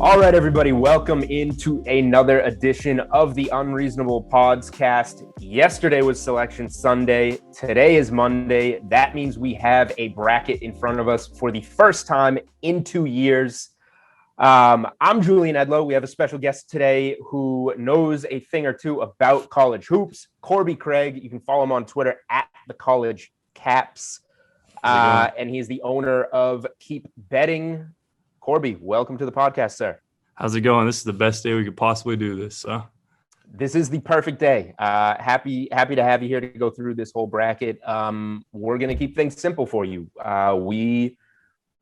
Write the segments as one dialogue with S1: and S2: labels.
S1: All right, everybody, welcome into another edition of the Unreasonable Podcast. Yesterday was Selection Sunday. Today is Monday. That means we have a bracket in front of us for the first time in 2 years. I'm Julian Edlow. We have a special guest today who knows a thing or two about college hoops. Corbie Craig. You can follow him on Twitter at the College Caps. And he's the owner of Keep Betting. Corbie, welcome to the podcast, sir.
S2: How's it going? This is the best day we could possibly do this. So
S1: this is the perfect day. Happy to have you here to go through this whole bracket. We're going to keep things simple for you. We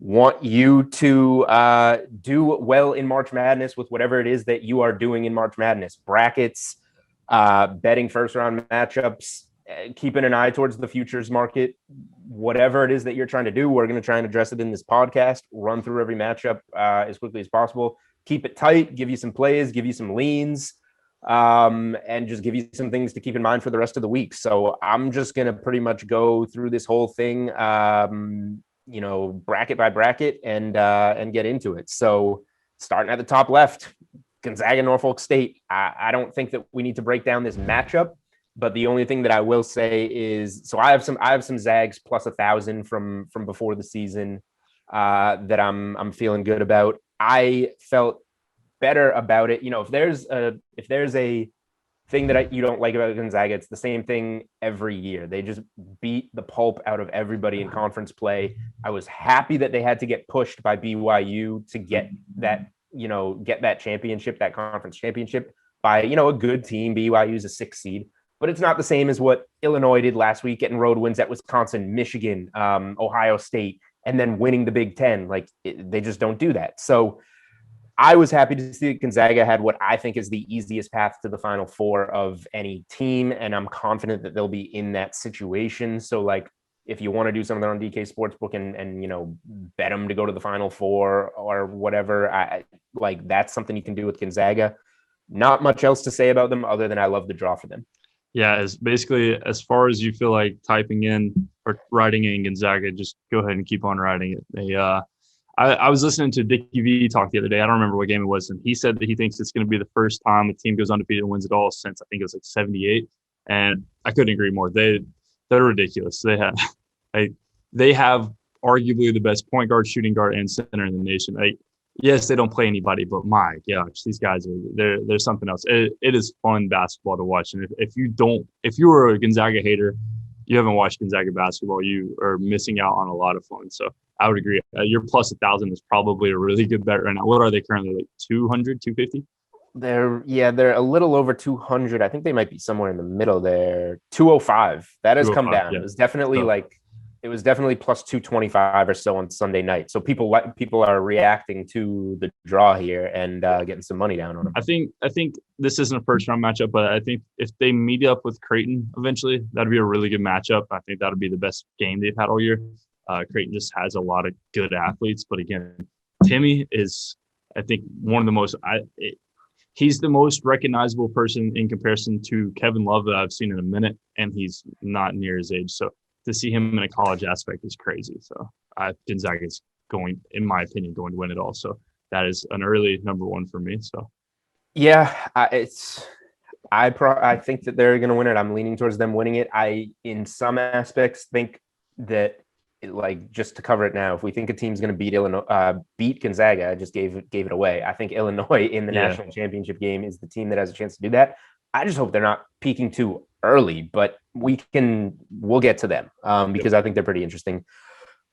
S1: want you to do well in March Madness with whatever it is that you are doing in March Madness. Brackets, betting first round matchups, keeping an eye towards the futures market. Whatever it is that you're trying to do, we're going to try and address it in this podcast, run through every matchup as quickly as possible, keep it tight, give you some plays, give you some leans, and just give you some things to keep in mind for the rest of the week. So I'm just going to pretty much go through this whole thing, bracket by bracket and get into it. So starting at the top left, Gonzaga, Norfolk State. I don't think that we need to break down this matchup. But the only thing that I will say is, so I have some Zags plus 1,000 from before the season that I'm feeling good about. I felt better about it. You know, if there's a thing that you don't like about Gonzaga, it's the same thing every year. They just beat the pulp out of everybody in conference play. I was happy that they had to get pushed by BYU to get that championship, that conference championship by, a good team. BYU is a 6th seed. But it's not the same as what Illinois did last week, getting road wins at Wisconsin, Michigan, Ohio State, and then winning the Big Ten. They just don't do that. So I was happy to see that Gonzaga had what I think is the easiest path to the Final Four of any team, and I'm confident that they'll be in that situation. So, if you want to do something on DK Sportsbook and bet them to go to the Final Four or whatever, that's something you can do with Gonzaga. Not much else to say about them other than I love the draw for them.
S2: Yeah, as as far as you feel like typing in or writing in Gonzaga, just go ahead and keep on writing it. I was listening to Dickie V talk the other day. I don't remember what game it was, and he said that he thinks it's going to be the first time a team goes undefeated and wins it all since I think it was 78. And I couldn't agree more. They're ridiculous. They have arguably the best point guard, shooting guard, and center in the nation. Yes, they don't play anybody, but my gosh, these guys they're something else. It is fun basketball to watch. And if you were a Gonzaga hater, you haven't watched Gonzaga basketball, you are missing out on a lot of fun. So I would agree. Your plus 1,000 is probably a really good bet right now. What are they currently, 200, 250?
S1: They're a little over 200. I think they might be somewhere in the middle there. 205. That has come down. Yeah. It was definitely plus 225 or so on Sunday night. So people are reacting to the draw here and getting some money down on them.
S2: I think this isn't a first round matchup, but I think if they meet up with Creighton eventually, that'd be a really good matchup. I think that'd be the best game they've had all year. Creighton just has a lot of good athletes, but again, Timmy is, I think, one of the most. He's the most recognizable person in comparison to Kevin Love that I've seen in a minute, and he's not near his age. So to see him in a college aspect is crazy. So Gonzaga is going, in my opinion, going to win it all. So that is an early number one for me. So
S1: yeah, I think that they're going to win it. I'm leaning towards them winning it. I, in some aspects, think that just to cover it now, if we think a team's going to beat Gonzaga, I just gave it away. I think Illinois in the national championship game is the team that has a chance to do that. I just hope they're not peaking too early, but we'll get to them because I think they're pretty interesting.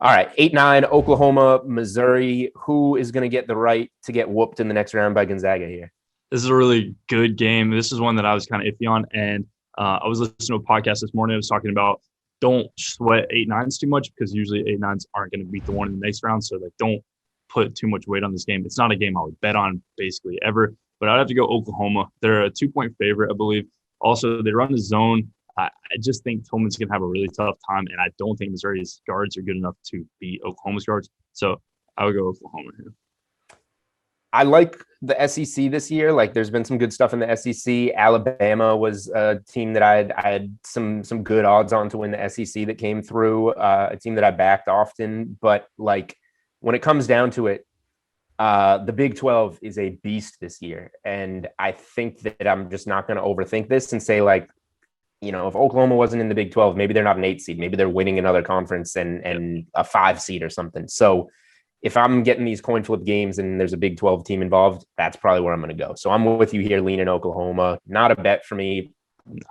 S1: All right, 8-9, Oklahoma, Missouri. Who is going to get the right to get whooped in the next round by Gonzaga here?
S2: This is a really good game. This is one that I was kind of iffy on, and I was listening to a podcast this morning. I was talking about don't sweat 8-9s too much because usually 8-9s aren't going to beat the one in the next round, so don't put too much weight on this game. It's not a game I would bet on basically ever. But I'd have to go Oklahoma. They're a 2-point favorite, I believe. Also, they run the zone. I just think Tillman's going to have a really tough time, and I don't think Missouri's guards are good enough to beat Oklahoma's guards. So I would go Oklahoma here.
S1: I like the SEC this year. There's been some good stuff in the SEC. Alabama was a team that I had some good odds on to win the SEC that came through, a team that I backed often. But when it comes down to it, The Big 12 is a beast this year. And I think that I'm just not going to overthink this and say, like, you know, if Oklahoma wasn't in the Big 12, maybe they're not an 8 seed. Maybe they're winning another conference and a 5 seed or something. So if I'm getting these coin flip games and there's a Big 12 team involved, that's probably where I'm going to go. So I'm with you here, leaning Oklahoma. Not a bet for me.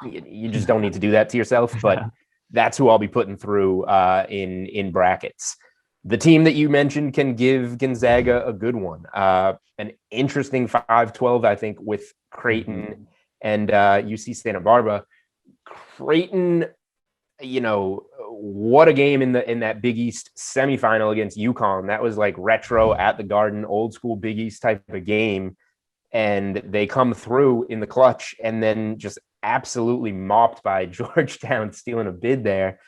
S1: You just don't need to do that to yourself, but that's who I'll be putting through in brackets. The team that you mentioned can give Gonzaga a good one. An interesting 5-12, I think, with Creighton and UC Santa Barbara. Creighton, you know, what a game in that Big East semifinal against UConn. That was like retro at the Garden, old school Big East type of game. And they come through in the clutch and then just absolutely mopped by Georgetown, stealing a bid there.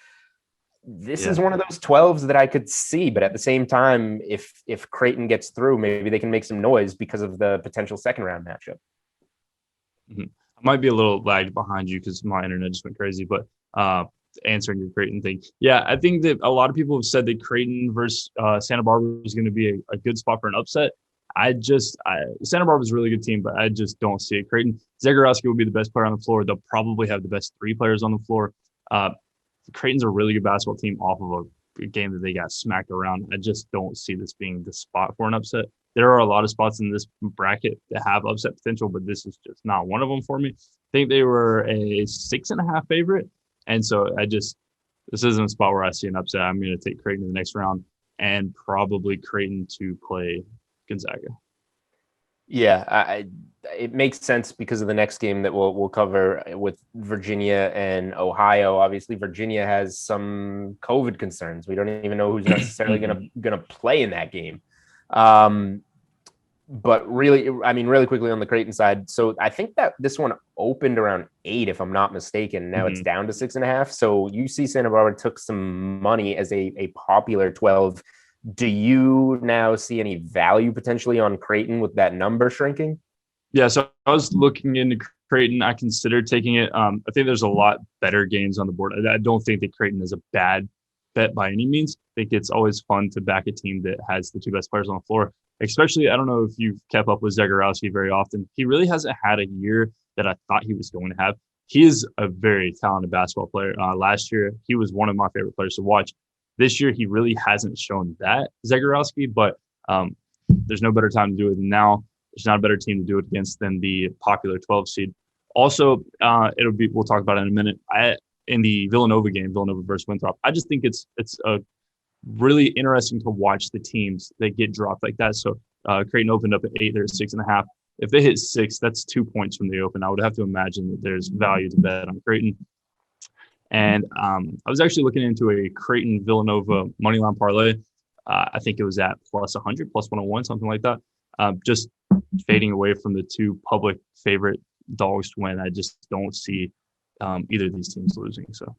S1: This is one of those 12s that I could see, but at the same time, if Creighton gets through, maybe they can make some noise because of the potential second round matchup.
S2: I might be a little lagged behind you because my internet just went crazy, but answering your Creighton thing. Yeah, I think that a lot of people have said that Creighton versus Santa Barbara is going to be a good spot for an upset. Santa Barbara is a really good team, but I just don't see it. Creighton, Zagorowski will be the best player on the floor. They'll probably have the best 3 players on the floor. Creighton's a really good basketball team off of a game that they got smacked around. I just don't see this being the spot for an upset. There are a lot of spots in this bracket that have upset potential, but this is just not one of them for me. I think they were a 6.5 favorite. And so this isn't a spot where I see an upset. I'm going to take Creighton in the next round and probably Creighton to play Gonzaga.
S1: Yeah, it makes sense because of the next game that we'll cover with Virginia and Ohio. Obviously, Virginia has some COVID concerns. We don't even know who's necessarily gonna play in that game. But really, I mean, really quickly on the Creighton side. So I think that this one opened around 8, if I'm not mistaken. Now it's down to 6.5. So UC Santa Barbara took some money as a popular 12. Do you now see any value potentially on Creighton with that number shrinking?
S2: Yeah, so I was looking into Creighton. I considered taking it. I think there's a lot better games on the board. I don't think that Creighton is a bad bet by any means. I think it's always fun to back a team that has the 2 best players on the floor. Especially, I don't know if you've kept up with Zagorowski very often. He really hasn't had a year that I thought he was going to have. He is a very talented basketball player. Last year, he was one of my favorite players to watch. This year, he really hasn't shown that, Zagorowski, but there's no better time to do it than now. There's not a better team to do it against than the popular 12 seed. Also, we'll talk about it in a minute. In the Villanova game, Villanova versus Winthrop, I just think it's a really interesting to watch the teams that get dropped like that. So Creighton opened up at 8, they're at 6.5. If they hit 6, that's 2 points from the open. I would have to imagine that there's value to bet on Creighton. And I was actually looking into a Creighton Villanova moneyline parlay. I think it was at plus 100, plus 101, something like that. Just fading away from the 2 public favorite dogs to win. I just don't see either of these teams losing. So,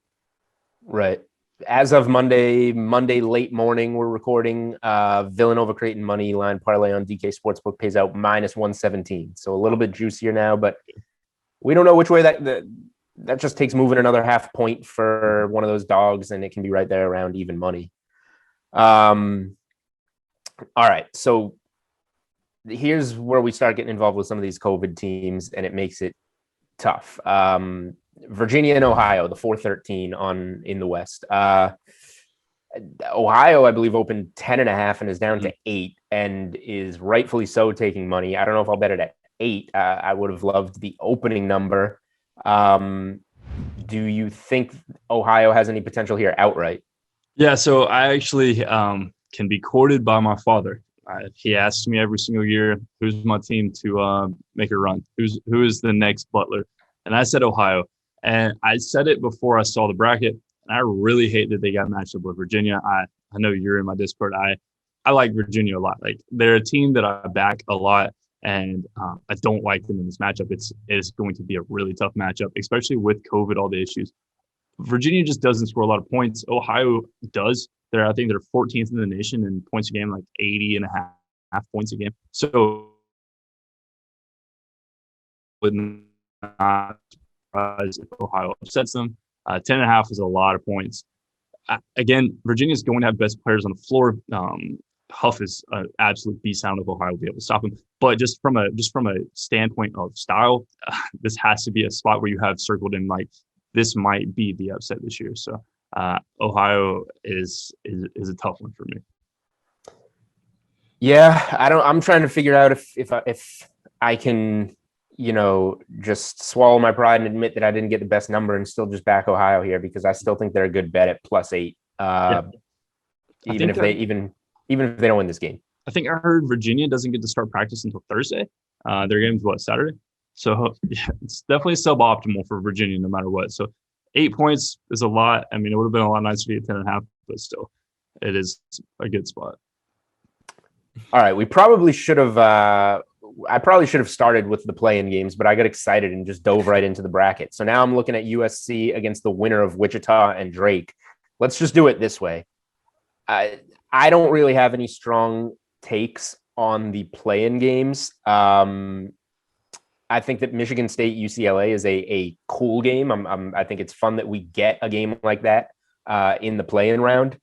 S1: right. As of Monday late morning, we're recording. Villanova Creighton money line parlay on DK Sportsbook pays out minus 117. So a little bit juicier now, but we don't know which way that just takes moving another half point for one of those dogs, and it can be right there around even money. All right, so here's where we start getting involved with some of these COVID teams, and it makes it tough. Virginia and Ohio, the 4-13 in the West. Ohio, I believe, opened 10.5 and is down to 8, and is rightfully so taking money. I don't know if I'll bet it at 8. I would have loved the opening number. Do you think Ohio has any potential here outright?
S2: Yeah, so I actually can be courted by my father. He asks me every single year, who's my team to make a run? Who is the next Butler? And I said Ohio. And I said it before I saw the bracket. And I really hate that they got matched up with Virginia. I know you're in my Discord. I like Virginia a lot. Like, they're a team that I back a lot. And I don't like them in this matchup. It's going to be a really tough matchup, especially with COVID, all the issues. Virginia just doesn't score a lot of points. Ohio does. I think they're 14th in the nation in points a game, like 80.5 points a game. So would not surprise if Ohio upsets them. 10.5 is a lot of points. Again, Virginia's going to have best players on the floor. Huff is an absolute beast. I don't know if Ohio will be able to stop him. But just from a standpoint of style, this has to be a spot where you have circled in like this might be the upset this year. So Ohio is a tough one for me.
S1: Yeah, I'm trying to figure out if I can, just swallow my pride and admit that I didn't get the best number and still just back Ohio here, because I still think they're a good bet at +8. Even if they don't win this game.
S2: I think I heard Virginia doesn't get to start practice until Thursday. Their game's Saturday? So yeah, it's definitely suboptimal for Virginia no matter what. So 8 points is a lot. I mean, it would have been a lot nicer to get 10.5, but still, it is a good spot.
S1: All right, we probably should have. I probably should have started with the play-in games, but I got excited and just dove right into the bracket. So now I'm looking at USC against the winner of Wichita and Drake. Let's just do it this way. I don't really have any strong takes on the play-in games. I think that Michigan State UCLA is a cool game. I think it's fun that we get a game like that in the play-in round.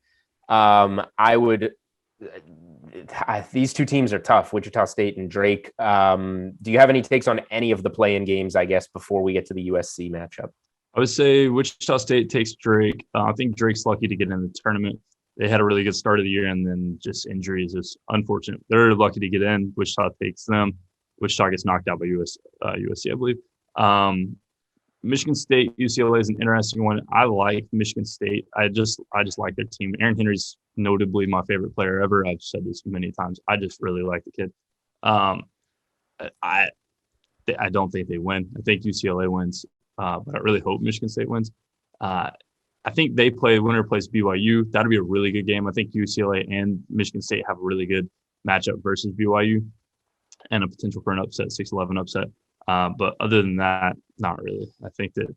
S1: These two teams are tough, Wichita State and Drake. Do you have any takes on any of the play-in games, I guess, before we get to the USC matchup?
S2: I would say Wichita State takes Drake. I think Drake's lucky to get in the tournament. They had a really good start of the year, and then just injuries is unfortunate. They're lucky to get in. Wichita takes them. Wichita gets knocked out by USC, I believe. Michigan State, UCLA is an interesting one. I like Michigan State. I just like their team. Aaron Henry's notably my favorite player ever. I've said this many times. I just really like the kid. I don't think they win. I think UCLA wins, but I really hope Michigan State wins. I think winner plays BYU. That'd be a really good game. I think UCLA and Michigan State have a really good matchup versus BYU and a potential for an upset, 6-11 upset. But other than that, not really. I think that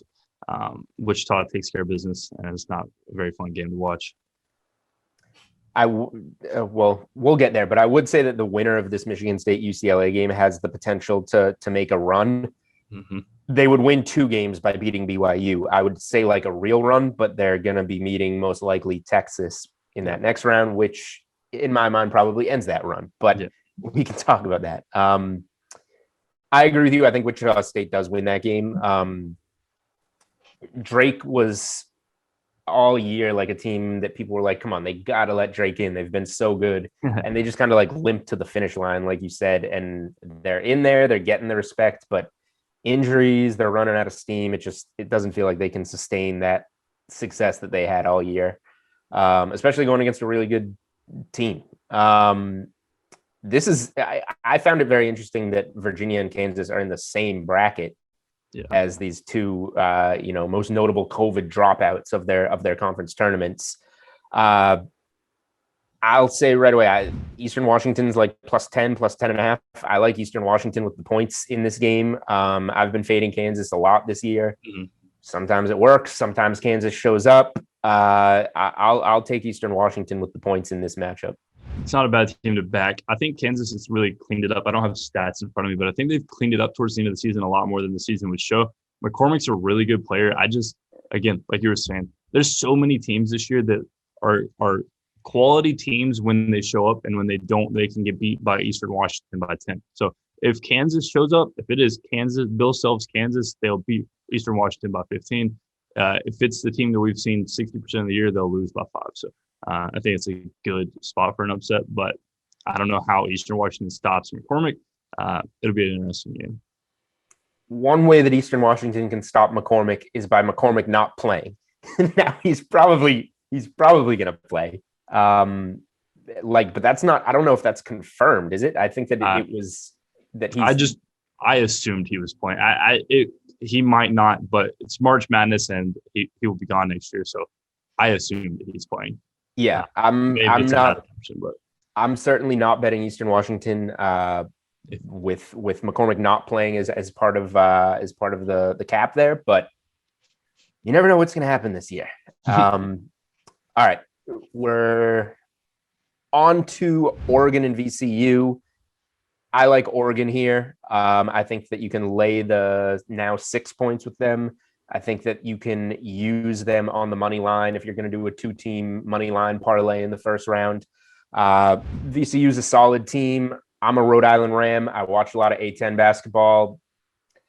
S2: Wichita takes care of business, and it's not a very fun game to watch.
S1: We'll get there, but I would say that the winner of this Michigan State UCLA game has the potential to make a run. Mm-hmm. They would win 2 games by beating BYU. I would say like a real run, but they're going to be meeting most likely Texas in that next round, which in my mind probably ends that run. But we can talk about that. I agree with you. I think Wichita State does win that game. Drake was all year like a team that people were like, come on, they got to let Drake in. They've been so good. And they just kind of like limped to the finish line, like you said. And they're in there. They're getting the respect. But injuries, they're running out of steam. It doesn't feel like they can sustain that success that they had all year, especially going against a really good team. I found it very interesting that Virginia and Kansas are in the same bracket as these two, most notable COVID dropouts of their conference tournaments. I'll say right away, Eastern Washington's like +10, +10.5. I like Eastern Washington with the points in this game. I've been fading Kansas a lot this year. Mm-hmm. Sometimes it works. Sometimes Kansas shows up. I'll take Eastern Washington with the points in this matchup.
S2: It's not a bad team to back. I think Kansas has really cleaned it up. I don't have stats in front of me, but I think they've cleaned it up towards the end of the season a lot more than the season would show. McCormick's a really good player. Again, like you were saying, there's so many teams this year that are quality teams when they show up, and when they don't, they can get beat by Eastern Washington by 10. So if Kansas shows up, if it is Kansas, Bill Self's Kansas, they'll beat Eastern Washington by 15. If it's the team that we've seen 60% of the year, they'll lose by 5. So I think it's a good spot for an upset, but I don't know how Eastern Washington stops McCormick. It'll be an interesting game.
S1: One way that Eastern Washington can stop McCormick is by McCormick not playing. Now he's probably going to play. But that's not. I don't know if that's confirmed. Is it? I think that it was that he's.
S2: I assumed he was playing. He might not, but it's March Madness and he will be gone next year. So I assume that he's playing.
S1: Yeah, I'm not. But I'm certainly not betting Eastern Washington with McCormick not playing as part of the cap there. But you never know what's going to happen this year. All right, we're on to Oregon and VCU. I like Oregon here. I think that you can lay the now 6 points with them. I think that you can use them on the money line if you're going to do a 2-team money line parlay in the first round. VCU's a solid team. I'm a Rhode Island Ram. I watch a lot of A10 basketball.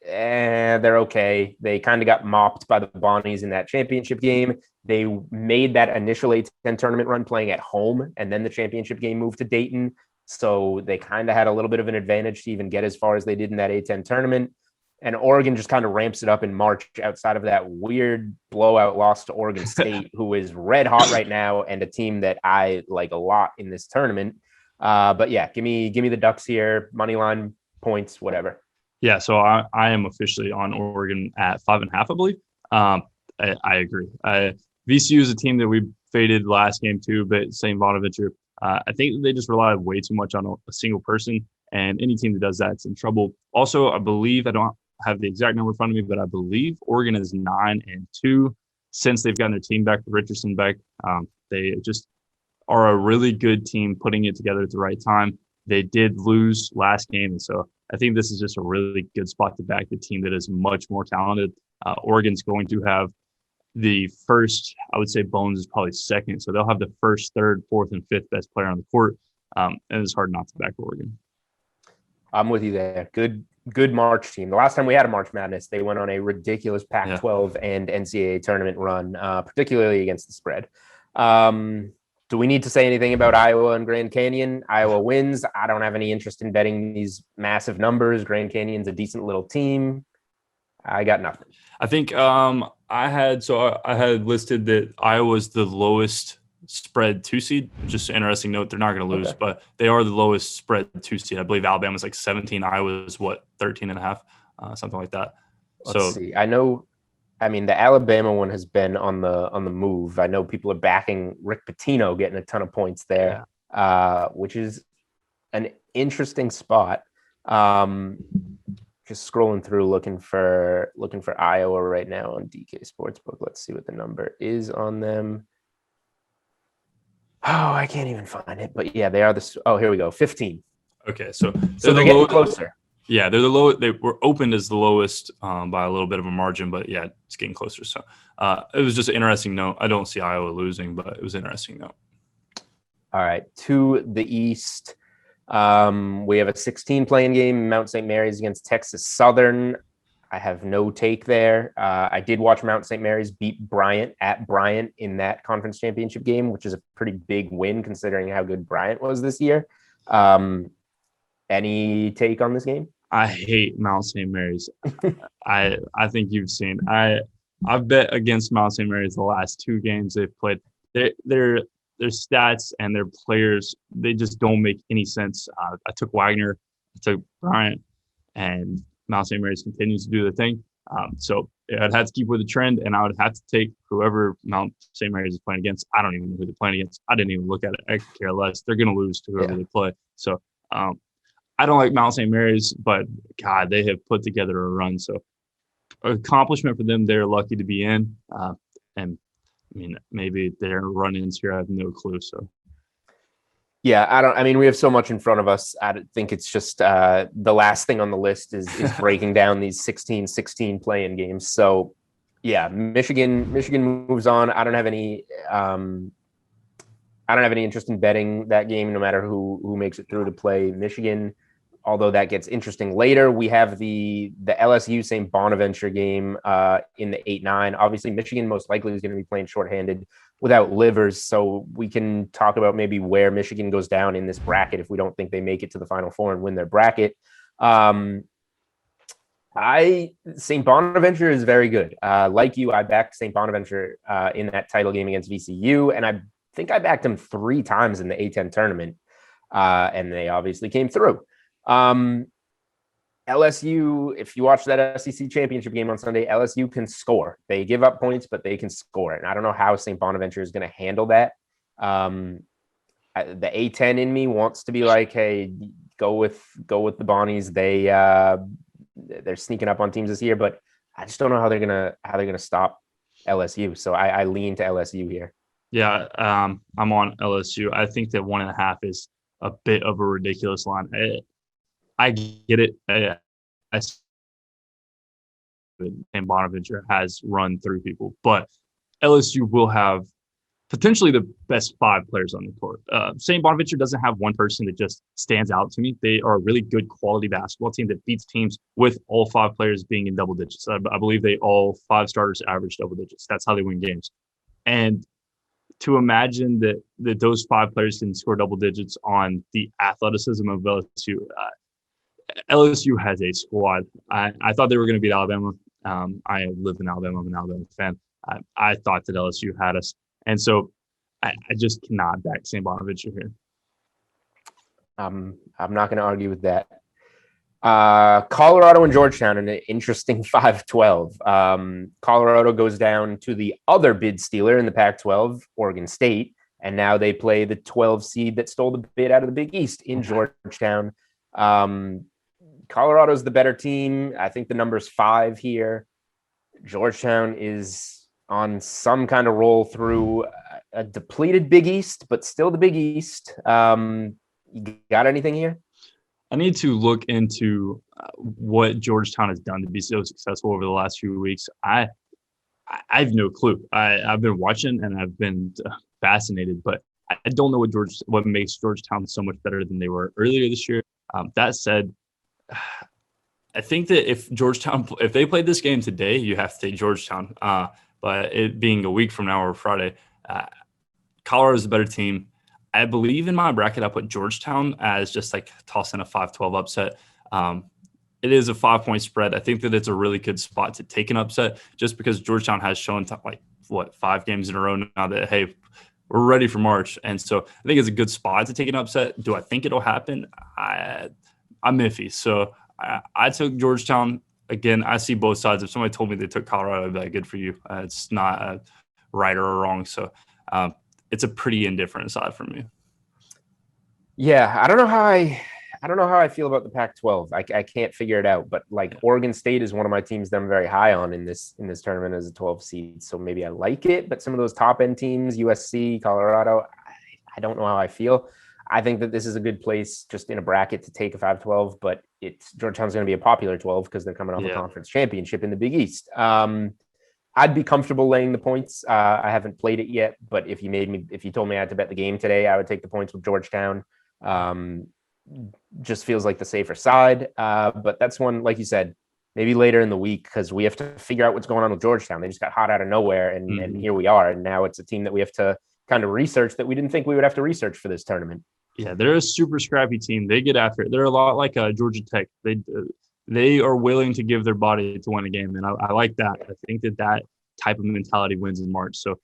S1: They're okay. They kind of got mopped by the Bonnies in that championship game. They made that initial A10 tournament run playing at home, and then the championship game moved to Dayton. So they kind of had a little bit of an advantage to even get as far as they did in that A10 tournament. And Oregon just kind of ramps it up in March outside of that weird blowout loss to Oregon State, who is red hot right now and a team that I like a lot in this tournament. But yeah, give me the Ducks here, money line, points, whatever.
S2: Yeah, so I am officially on Oregon at 5.5, I believe. I agree. VCU is a team that we faded last game too, but Saint Bonaventure, I think they just rely way too much on a single person, and any team that does that is in trouble. Also, I believe, I don't have the exact number in front of me, but I believe Oregon is 9-2 since they've gotten their team back, Richardson back. They just are a really good team putting it together at the right time. They did lose last game, and so I think this is just a really good spot to back the team that is much more talented. Oregon's going to have the first, I would say Bones is probably second, so they'll have the first, third, fourth, and fifth best player on the court, and it's hard not to back Oregon.
S1: I'm with you there. Good March team. The last time we had a March Madness, they went on a ridiculous Pac-12 and NCAA tournament run, particularly against the spread. Do we need to say anything about Iowa and Grand Canyon? Iowa wins. I don't have any interest in betting these massive numbers. Grand Canyon's a decent little team. I got nothing.
S2: I think I had listed that Iowa's the lowest spread 2 seed. Just an interesting note. They're not going to lose, but they are the lowest spread 2 seed. I believe Alabama's like 17. Iowa's 13.5, something like that.
S1: Let's see. The Alabama one has been on the move. I know people are backing Rick Pitino getting a ton of points there, which is an interesting spot. Just scrolling through looking for Iowa right now on DK Sportsbook. Let's see what the number is on them. Oh, I can't even find it. But yeah, they are here we go. 15.
S2: Okay, so
S1: they're getting closer.
S2: Yeah, they're the low. They were opened as the lowest by a little bit of a margin, but yeah, it's getting closer. So it was just an interesting note. I don't see Iowa losing, but it was an interesting note.
S1: All right, to the east, we have a 16 playing game. Mount St. Mary's against Texas Southern. I have no take there. I did watch Mount St. Mary's beat Bryant at Bryant in that conference championship game, which is a pretty big win considering how good Bryant was this year. Any take on this game?
S2: I hate Mount St. Mary's. I think you've seen. I've bet against Mount St. Mary's the last 2 games they've played. Their stats and their players, they just don't make any sense. I took Wagner, I took Bryant, and Mount St. Mary's continues to do the thing. So I'd have to keep with the trend, and I would have to take whoever Mount St. Mary's is playing against. I don't even know who they're playing against. I didn't even look at it. I could care less. They're going to lose to whoever they play. So I don't like Mount St. Mary's, but God, they have put together a run. So accomplishment for them. They're lucky to be in. And I mean, maybe their run-ins here, I have no clue. So
S1: yeah, we have so much in front of us. I think it's just the last thing on the list is breaking down these 16-16 play-in games. So yeah, Michigan moves on. I don't have any interest in betting that game, no matter who makes it through to play Michigan. Although that gets interesting later. We have the LSU Saint Bonaventure game in the 8-9. Obviously, Michigan most likely is going to be playing shorthanded without Livers, so we can talk about maybe where Michigan goes down in this bracket if we don't think they make it to the Final Four and win their bracket. Saint Bonaventure is very good. Like you, I backed Saint Bonaventure in that title game against VCU, and I think I backed them 3 times in the A10 tournament, and they obviously came through. LSU, if you watch that SEC championship game on Sunday, LSU can score. They give up points, but they can score. And I don't know how St. Bonaventure is going to handle that. The A10 in me wants to be like, hey, go with the Bonnies. They're sneaking up on teams this year, but I just don't know how they're gonna stop LSU. So I lean to LSU here.
S2: Yeah, I'm on LSU. I think that 1.5 is a bit of a ridiculous line. I get it. And Bonaventure has run through people, but LSU will have potentially the best 5 players on the court. Saint Bonaventure doesn't have one person that just stands out to me. They are a really good quality basketball team that beats teams with all 5 players being in double digits. I believe they all 5 starters average double digits. That's how they win games. And to imagine that those 5 players can score double digits on the athleticism of LSU, LSU has a squad. I thought they were going to beat Alabama. I live in Alabama. I'm an Alabama fan. I thought that LSU had us. And so I just cannot back Saint Bonaventure here.
S1: I'm not going to argue with that. Colorado and Georgetown in an interesting 5-12. Colorado goes down to the other bid stealer in the Pac-12, Oregon State, and now they play the 12 seed that stole the bid out of the Big East in Georgetown. Colorado's the better team. I think the number's 5 here. Georgetown is on some kind of roll through a depleted Big East, but still the Big East. You got anything here?
S2: I need to look into what Georgetown has done to be so successful over the last few weeks. I have no clue. I've been watching and I've been fascinated, but I don't know what makes Georgetown so much better than they were earlier this year. That said, I think that if they played this game today, you have to take Georgetown. But it being a week from now or Friday, Colorado's a better team. I believe in my bracket, I put Georgetown as just like tossing a 5-12 upset. It is a 5-point spread. I think that it's a really good spot to take an upset just because Georgetown has shown 5 games in a row now that, hey, we're ready for March. And so I think it's a good spot to take an upset. Do I think it'll happen? I'm iffy. So I took Georgetown. Again, I see both sides. If somebody told me they took Colorado, I'd be like, good for you. It's not a right or a wrong. So it's a pretty indifferent side for me.
S1: Yeah, I don't know how I feel about the Pac-12. I can't figure it out. But like Oregon State is one of my teams that I'm very high on in this tournament as a 12 seed. So maybe I like it. But some of those top end teams, USC, Colorado, I don't know how I feel. I think that this is a good place just in a bracket to take a 5-12, but Georgetown's going to be a popular 12 because they're coming off a conference championship in the Big East. I'd be comfortable laying the points. I haven't played it yet, but if you told me I had to bet the game today, I would take the points with Georgetown. Just feels like the safer side. But that's one, like you said, maybe later in the week because we have to figure out what's going on with Georgetown. They just got hot out of nowhere, and here we are. And now it's a team that we have to kind of research that we didn't think we would have to research for this tournament.
S2: Yeah, they're a super scrappy team. They get after it. They're a lot like Georgia Tech. They are willing to give their body to win a game, and I like that. I think that type of mentality wins in March. So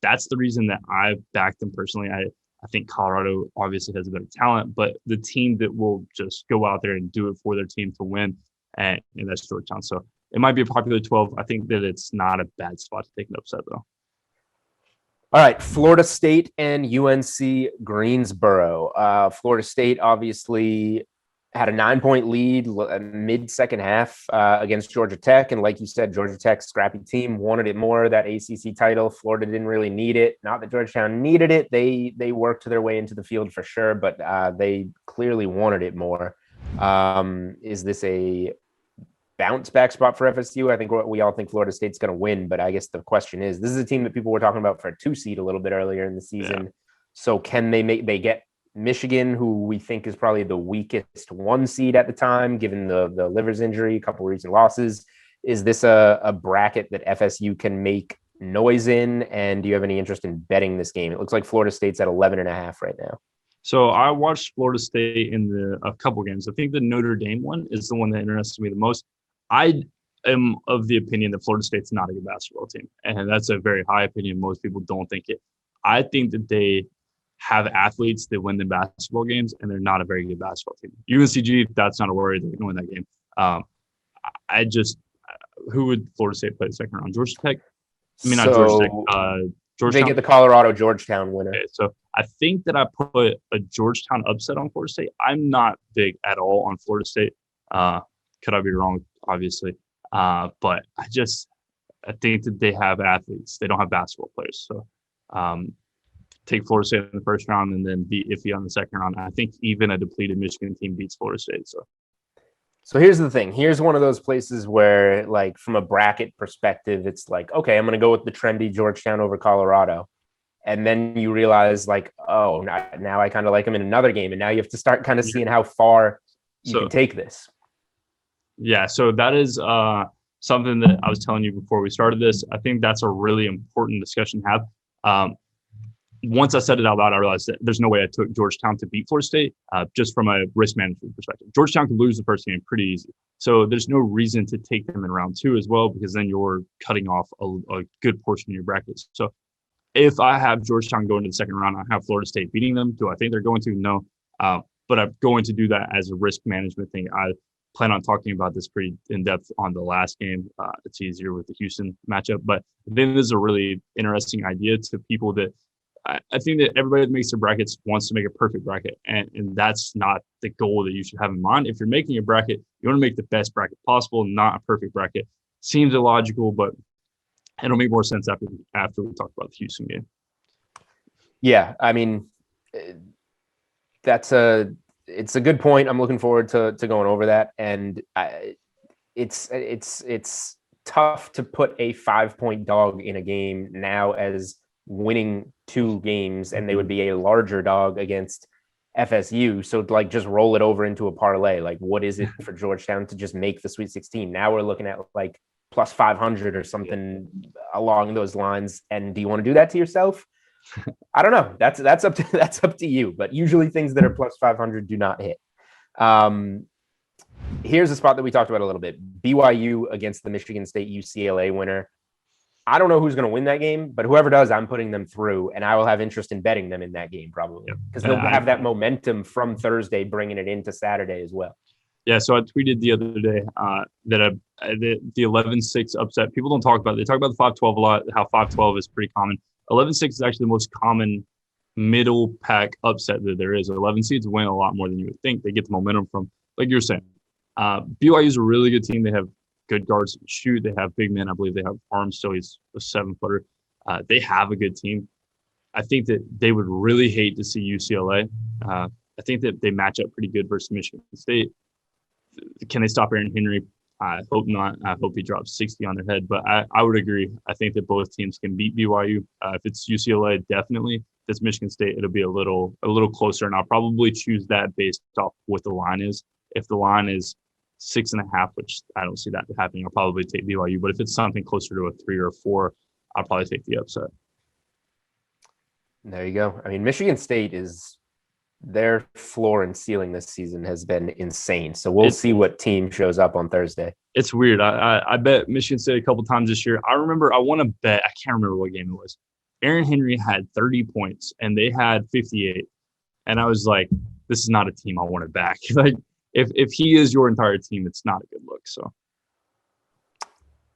S2: that's the reason that I backed them personally. I think Colorado obviously has a better talent, but the team that will just go out there and do it for their team to win, and that's Georgetown. So it might be a popular 12. I think that it's not a bad spot to take an upset, though.
S1: All right, Florida State and UNC Greensboro. Florida State obviously had a 9-point lead mid-second half against Georgia Tech. And like you said, Georgia Tech's scrappy team wanted it more, that ACC title. Florida didn't really need it. Not that Georgetown needed it. They worked their way into the field for sure, but they clearly wanted it more. Is this a bounce back spot for FSU? I think we all think Florida State's going to win, but I guess the question is, this is a team that people were talking about for a 2 seed a little bit earlier in the season. Yeah. So can they get Michigan, who we think is probably the weakest 1 seed at the time, given the Livers injury, a couple of recent losses? Is this a bracket that FSU can make noise in? And do you have any interest in betting this game? It looks like Florida State's at 11.5 right now.
S2: So I watched Florida State in a couple games. I think the Notre Dame one is the one that interests me the most. I am of the opinion that Florida State's not a good basketball team, and that's a very high opinion. Most people don't think it. I think that they have athletes that win the basketball games, and they're not a very good basketball team. UNCG, that's not a worry. They're going to win that game. Who would Florida State play the second round? Georgia Tech? I mean, not Georgia Tech. Georgetown.
S1: They get the Colorado-Georgetown winner.
S2: Okay, so I think that I put a Georgetown upset on Florida State. I'm not big at all on Florida State. Could I be wrong? Obviously. But I think that they have athletes. They don't have basketball players. So take Florida State in the first round and then be iffy on the second round. I think even a depleted Michigan team beats Florida State.
S1: So here's the thing. Here's one of those places where, like, from a bracket perspective, it's like, okay, I'm going to go with the trendy Georgetown over Colorado. And then you realize like, oh, now I kind of like them in another game. And now you have to start kind of seeing how far you can take this.
S2: Yeah. So that is something that I was telling you before we started this. I think that's a really important discussion to have. Once I said it out loud, I realized that there's no way I took Georgetown to beat Florida State, just from a risk management perspective. Georgetown could lose the first game pretty easy. So there's no reason to take them in round 2 as well, because then you're cutting off a good portion of your brackets. So if I have Georgetown going to the second round, I have Florida State beating them. Do I think they're going to? No. But I'm going to do that as a risk management thing. I plan on talking about this pretty in depth on the last game. It's easier with the Houston matchup. But I think this is a really interesting idea to people that I think that everybody that makes their brackets wants to make a perfect bracket. And that's not the goal that you should have in mind. If you're making a bracket, you want to make the best bracket possible, not a perfect bracket. Seems illogical, but it'll make more sense after we talk about the Houston game.
S1: Yeah, I mean, it's a good point. I'm looking forward to going over that. And it's tough to put a 5-point dog in a game now as winning 2 games, and they would be a larger dog against FSU. So like just roll it over into a parlay. Like what is it for Georgetown to just make the Sweet 16? Now we're looking at like plus 500 or something along those lines. And do you want to do that to yourself? I don't know. That's up to you. But usually things that are plus 500 do not hit. Here's a spot that we talked about a little bit. BYU against the Michigan State UCLA winner. I don't know who's going to win that game, but whoever does, I'm putting them through, and I will have interest in betting them in that game probably, because they'll have that momentum from Thursday, bringing it into Saturday as well.
S2: Yeah, so I tweeted the other day that the 11-6 upset, people don't talk about it. They talk about the 5-12 a lot, how 5-12 is pretty common. 11-6 is actually the most common middle pack upset that there is. 11 seeds win a lot more than you would think. They get the momentum from, like you're saying. BYU is a really good team. They have good guards to shoot. They have big men. I believe they have Arms, so he's a 7-footer. They have a good team. I think that they would really hate to see UCLA. I think that they match up pretty good versus Michigan State. Can they stop Aaron Henry? I hope not. I hope he drops 60 on their head. But I would agree. I think that both teams can beat BYU. If it's UCLA, definitely. If it's Michigan State, it'll be a little closer. And I'll probably choose that based off what the line is. If the line is 6.5, which I don't see that happening, I'll probably take BYU. But if it's something closer to a 3 or 4, I'll probably take the upset.
S1: There you go. I mean, Michigan State their floor and ceiling this season has been insane. So we'll see what team shows up on Thursday.
S2: It's weird. I bet Michigan State a couple times this year. I want to bet, I can't remember what game it was. Aaron Henry had 30 points and they had 58. And I was like, this is not a team I want to back. Like, if he is your entire team, it's not a good look. So,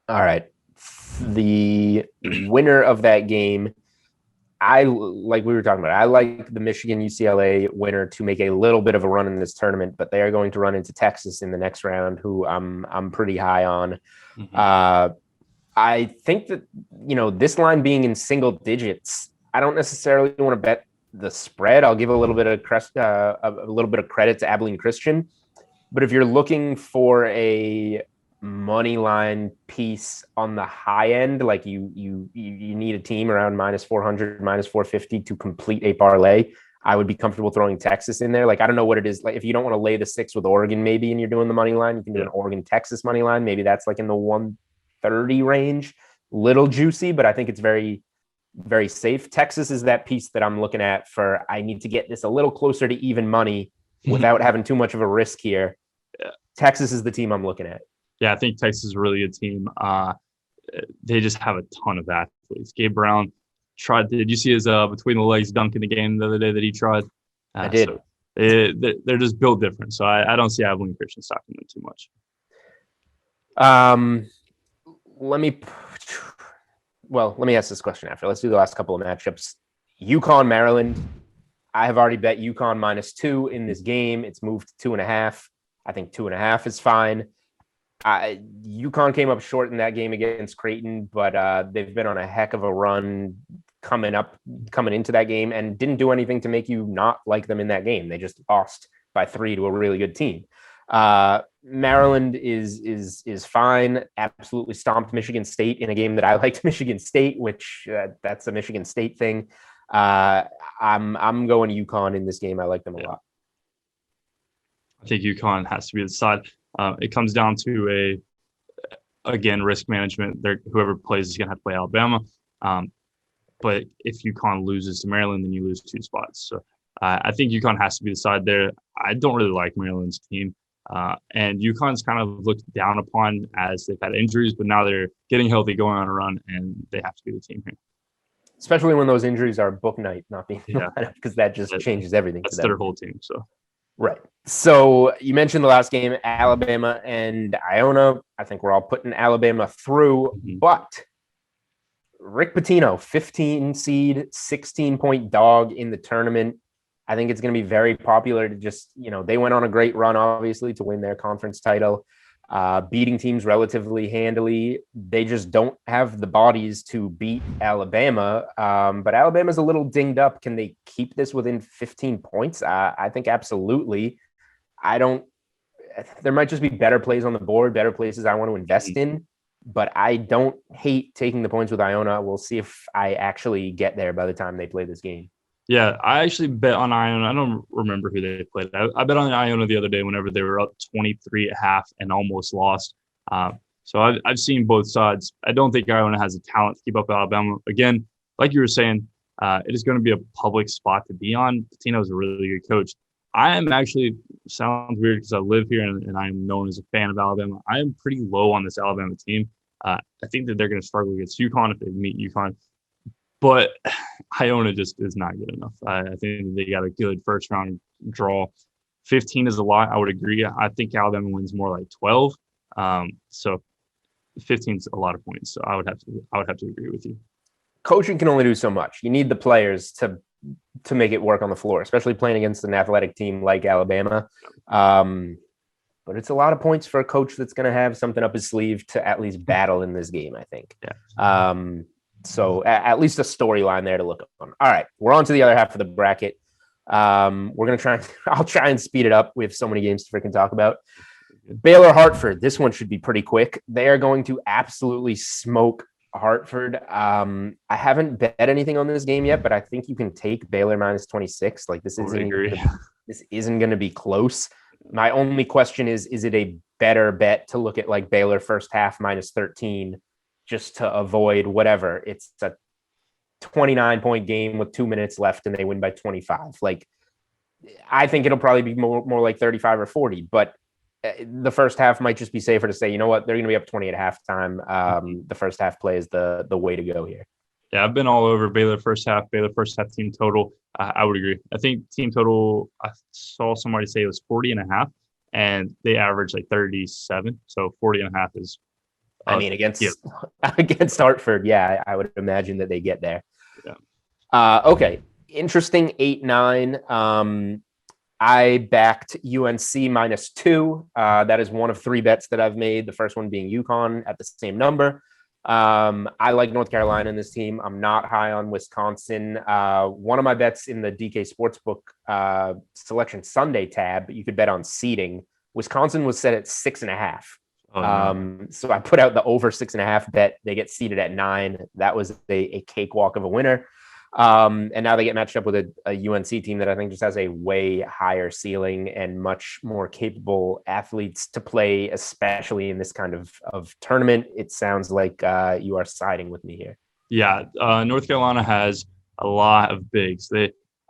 S1: all right. The winner of that game, like we were talking about, I like the Michigan UCLA winner to make a little bit of a run in this tournament, but they are going to run into Texas in the next round, who I'm pretty high on. Mm-hmm. I think that, this line being in single digits, I don't necessarily want to bet the spread. I'll give a little bit of credit to Abilene Christian, but if you're looking for a money line piece on the high end, like you need a team around minus 400, minus 450 to complete a parlay, I would be comfortable throwing Texas in there. Like, I don't know what it is. Like, if you don't want to lay the 6 with Oregon, maybe, and you're doing the money line, you can do an Oregon Texas money line. Maybe that's like in the 130 range, little juicy, but I think it's very, very safe. Texas is that piece that I'm looking at for, I need to get this a little closer to even money without having too much of a risk here. Texas is the team I'm looking at.
S2: Yeah, I think Texas is a really good team. They just have a ton of athletes. Gabe Brown tried. Did you see his between the legs dunk in the game the other day that he tried?
S1: I did.
S2: So they're just built different. So I don't see Abilene Christian stopping them too much.
S1: Let me ask this question after. Let's do the last couple of matchups. UConn, Maryland. I have already bet UConn -2 in this game. It's moved to 2.5. I think 2.5 is fine. UConn came up short in that game against Creighton, but they've been on a heck of a run coming into that game and didn't do anything to make you not like them in that game. They just lost by 3 to a really good team. Maryland is fine. Absolutely stomped Michigan State in a game that I liked Michigan State, which that's a Michigan State thing. I'm going UConn in this game. I like them a lot.
S2: I think UConn has to be the side. It comes down to again, risk management. Whoever plays is going to have to play Alabama. But if UConn loses to Maryland, then you lose 2 spots. So I think UConn has to be the side there. I don't really like Maryland's team. And UConn's kind of looked down upon as they've had injuries, but now they're getting healthy, going on a run, and they have to be the team here.
S1: Especially when those injuries are book night, not being because that just changes everything.
S2: That's their whole team. So
S1: right. So you mentioned the last game, Alabama and Iona. I think we're all putting Alabama through, but Rick Pitino, 15 seed, 16-point dog in the tournament. I think it's going to be very popular to just, they went on a great run, obviously, to win their conference title, beating teams relatively handily. They just don't have the bodies to beat Alabama. But Alabama's a little dinged up. Can they keep this within 15 points? I think absolutely. There might just be better plays on the board, better places I want to invest in. But I don't hate taking the points with Iona. We'll see if I actually get there by the time they play this game.
S2: Yeah, I actually bet on Iona. I don't remember who they played. I bet on Iona the other day whenever they were up 23.5 and almost lost. So I've seen both sides. I don't think Iona has the talent to keep up with Alabama. Again, like you were saying, it is going to be a public spot to be on. Pitino's a really good coach. I am actually, sounds weird because I live here and I am known as a fan of Alabama. I am pretty low on this Alabama team. I think that they're going to struggle against UConn if they meet UConn. But Iona just is not good enough. I think they got a good first round draw. 15 is a lot. I would agree. I think Alabama wins more like 12. So 15 is a lot of points. So I would have to agree with you.
S1: Coaching can only do so much. You need the players to make it work on the floor, especially playing against an athletic team like Alabama. But it's a lot of points for a coach that's going to have something up his sleeve to at least battle in this game, I think. Yeah. So at least a storyline there to look on. All right, we're on to the other half of the bracket. We're going to I'll try and speed it up. We have so many games to freaking talk about. Baylor Hartford. This one should be pretty quick. They are going to absolutely smoke Hartford. I haven't bet anything on this game yet, but I think you can take Baylor minus 26. Like this isn't going to be close. My only question is it a better bet to look at like Baylor first half minus 13 just to avoid whatever? It's a 29-point game with 2 minutes left and they win by 25. Like, I think it'll probably be more like 35 or 40, but the first half might just be safer to say, you know what, they're going to be up 20 at halftime. The first half play is the way to go here.
S2: Yeah, I've been all over Baylor first half team total. I would agree. I think team total, I saw somebody say it was 40.5 and they averaged like 37. So 40.5 is,
S1: against Hartford. Yeah, I would imagine that they get there.
S2: Yeah.
S1: Okay. Interesting 8-9. I backed UNC -2. That is one of 3 bets that I've made. The first one being UConn at the same number. I like North Carolina in this team. I'm not high on Wisconsin. One of my bets in the DK Sportsbook Selection Sunday tab, you could bet on seeding. Wisconsin was set at 6.5. Oh, no. So I put out the over 6.5 bet. They get seeded at 9. That was a cakewalk of a winner. And now they get matched up with a UNC team that I think just has a way higher ceiling and much more capable athletes to play, especially in this kind of tournament. It sounds like you are siding with me here.
S2: Yeah, North Carolina has a lot of bigs.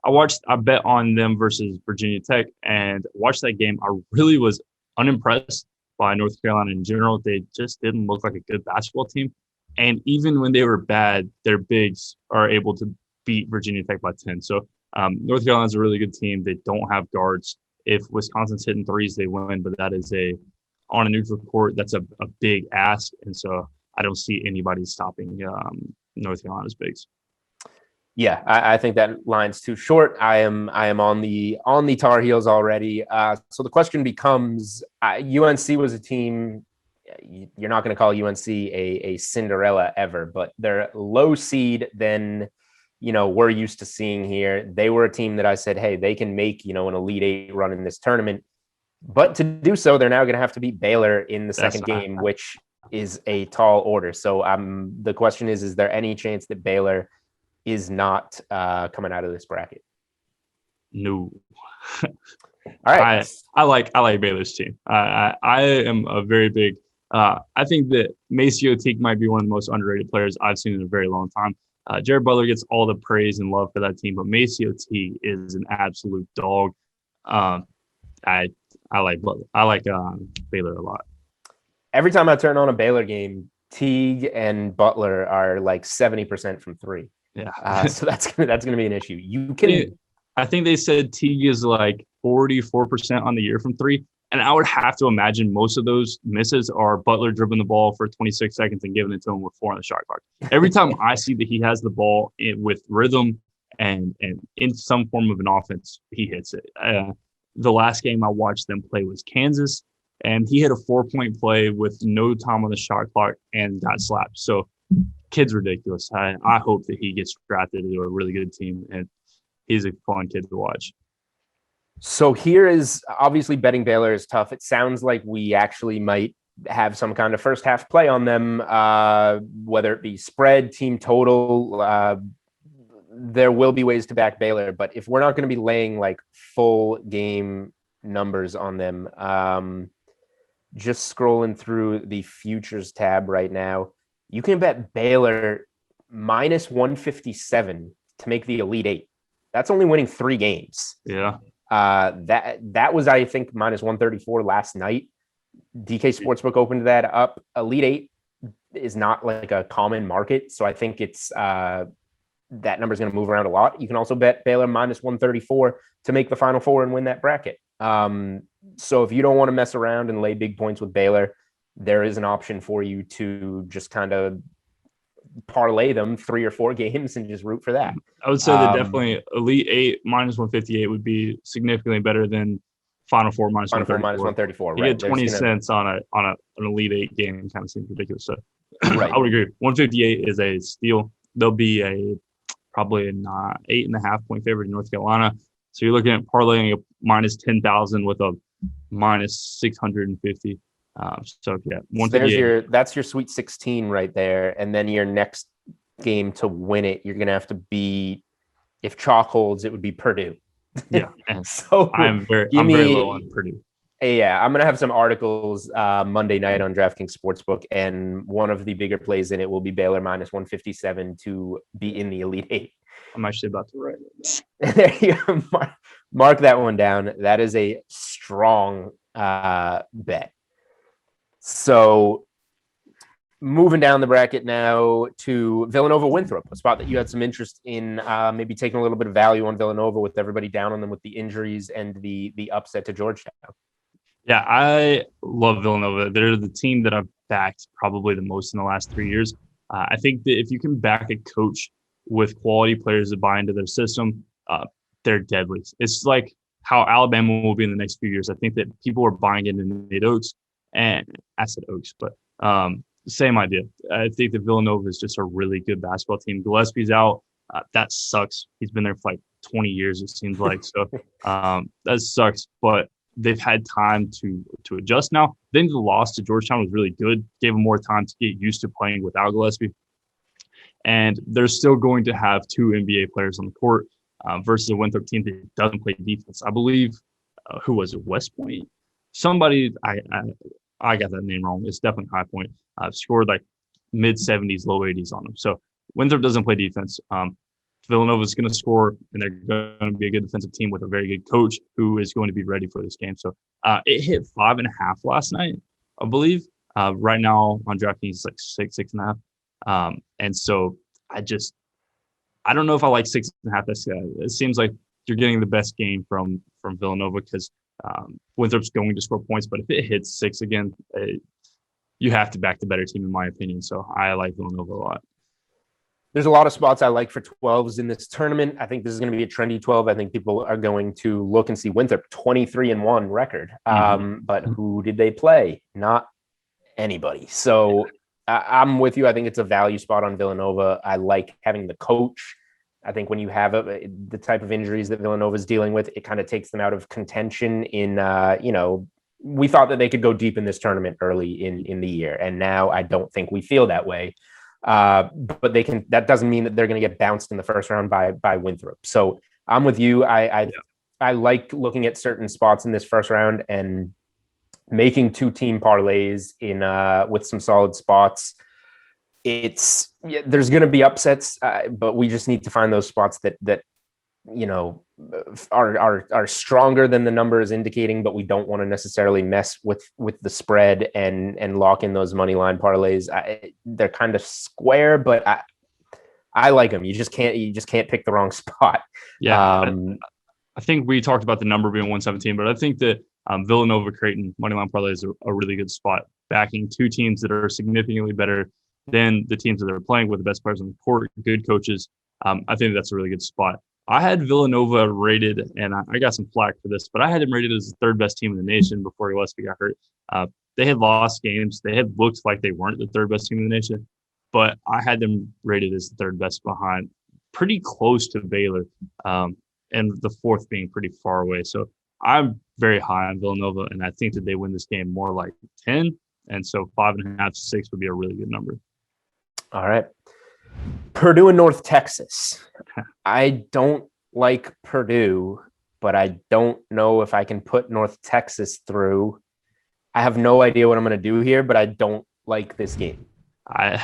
S2: I bet on them versus Virginia Tech and watched that game. I really was unimpressed by North Carolina in general. They just didn't look like a good basketball team. And even when they were bad, their bigs are able to beat Virginia Tech by 10. So North Carolina's a really good team. They don't have guards. If Wisconsin's hitting threes, they win, but that is on a neutral court, that's a big ask. And so I don't see anybody stopping North Carolina's bigs.
S1: Yeah, I think that line's too short. I am on the Tar Heels already. So the question becomes, UNC was a team. You're not going to call UNC a Cinderella ever, but they're low seed than we're used to seeing here. They were a team that I said, hey, they can make an Elite 8 run in this tournament. But to do so, they're now going to have to beat Baylor in the second game, which is a tall order. So the question is there any chance that Baylor is not coming out of this bracket?
S2: No.
S1: All right.
S2: I like Baylor's team. I am a very big I think that Maceo Teague might be one of the most underrated players I've seen in a very long time. Jared Butler gets all the praise and love for that team, but Maceo Teague is an absolute dog. I like Butler. I like Baylor a lot. Every
S1: time I turn on a Baylor game, Teague and Butler are like 70% from three.
S2: Yeah.
S1: So that's gonna be an issue.
S2: I think they said Teague is like 44% on the year from three. And I would have to imagine most of those misses are Butler dribbling the ball for 26 seconds and giving it to him with 4 on the shot clock. Every time I see that he has the ball with rhythm and in some form of an offense, he hits it. The last game I watched them play was Kansas, and he hit a 4-point play with no time on the shot clock and got slapped. So kid's ridiculous. I hope that he gets drafted into a really good team, and he's a fun kid to watch.
S1: So here is obviously betting Baylor is tough. It sounds like we actually might have some kind of first half play on them, whether it be spread, team total. There will be ways to back Baylor, but if we're not going to be laying like full game numbers on them, just scrolling through the futures tab right now, you can bet Baylor minus 157 to make the Elite Eight. That's only winning 3 games.
S2: Yeah.
S1: That was, I think, minus 134 last night. DK Sportsbook opened that up. Elite Eight is not like a common market, so I think it's that number is going to move around a lot. You can also bet Baylor minus 134 to make the Final Four and win that bracket. So if you don't want to mess around and lay big points with Baylor, there is an option for you to just kind of parlay them 3 or 4 games and just root for that.
S2: I would say that definitely Elite Eight minus 158 would be significantly better than Final Four minus 134. You
S1: right?
S2: get 20 cents on an Elite Eight game. Kind of seems ridiculous. So right. I would agree. 158 is a steal. There'll be probably an 8.5 point favorite in North Carolina. So you're looking at parlaying a minus 10,000 with a minus 650. So yeah,
S1: that's your Sweet 16 right there, and then your next game to win it, you're gonna have to be, if chalk holds, it would be Purdue.
S2: Yeah,
S1: so
S2: I'm very low on Purdue.
S1: Yeah, I'm gonna have some articles Monday night on DraftKings Sportsbook, and one of the bigger plays in it will be Baylor minus 157 to be in the Elite Eight.
S2: I'm actually about to write
S1: it. There you go. Mark that one down. That is a strong bet. So moving down the bracket now to Villanova Winthrop, a spot that you had some interest in, maybe taking a little bit of value on Villanova with everybody down on them with the injuries and the upset to Georgetown.
S2: Yeah, I love Villanova. They're the team that I've backed probably the most in the last 3 years. I think that if you can back a coach with quality players that buy into their system, they're deadly. It's like how Alabama will be in the next few years. I think that people are buying into Nate Oates. And I said Oaks, but same idea. I think that Villanova is just a really good basketball team. Gillespie's out. That sucks. He's been there for like 20 years, it seems like. So that sucks. But they've had time to adjust now. Then the loss to Georgetown was really good. Gave them more time to get used to playing without Gillespie. And they're still going to have 2 NBA players on the court versus a Winthrop team that doesn't play defense. I believe, who was it? West Point? Somebody, I got that name wrong. It's definitely High Point. Scored like mid 70s, low 80s on them. So Winthrop doesn't play defense. Villanova is going to score, and they're going to be a good defensive team with a very good coach who is going to be ready for this game. So it hit 5.5 last night, I believe. Right now on DraftKings, it's like 6.5. And so I don't know if I like 6.5. It seems like you're getting the best game from Villanova because Winthrop's going to score points, but if it hits 6 again, you have to back the better team, in my opinion. So I like Villanova a lot.
S1: There's a lot of spots I like for 12s in this tournament. I think this is going to be a trendy 12. I think people are going to look and see Winthrop 23-1 record. But who did they play? Not anybody. So I'm with you. I think it's a value spot on Villanova. I like having the coach I think when you have the type of injuries that Villanova is dealing with, it kind of takes them out of contention in, we thought that they could go deep in this tournament early in the year. And now I don't think we feel that way. But that doesn't mean that they're going to get bounced in the first round by Winthrop. So I'm with you. I like looking at certain spots in this first round and making 2-team parlays with some solid spots. There's going to be upsets, but we just need to find those spots that are stronger than the number is indicating, but we don't want to necessarily mess with the spread and lock in those money line parlays. They're kind of square, but I like them. You just can't pick the wrong spot.
S2: Yeah. I think we talked about the number being 117, but I think that Villanova Creighton money line parlay is a really good spot, backing 2 teams that are significantly better than the teams that they're playing with, the best players on the court, good coaches. I think that's a really good spot. I had Villanova rated, and I got some flack for this, but I had them rated as the 3rd best team in the nation before Gillespie got hurt. They had lost games. They had looked like they weren't the 3rd best team in the nation, but I had them rated as the 3rd best behind, pretty close to Baylor, and the 4th being pretty far away. So I'm very high on Villanova, and I think that they win this game more like 10, and so 5.5 to 6 would be a really good number.
S1: All right. Purdue and North Texas. I don't like Purdue, but I don't know if I can put North Texas through. I have no idea what I'm going to do here, but I don't like this game.
S2: I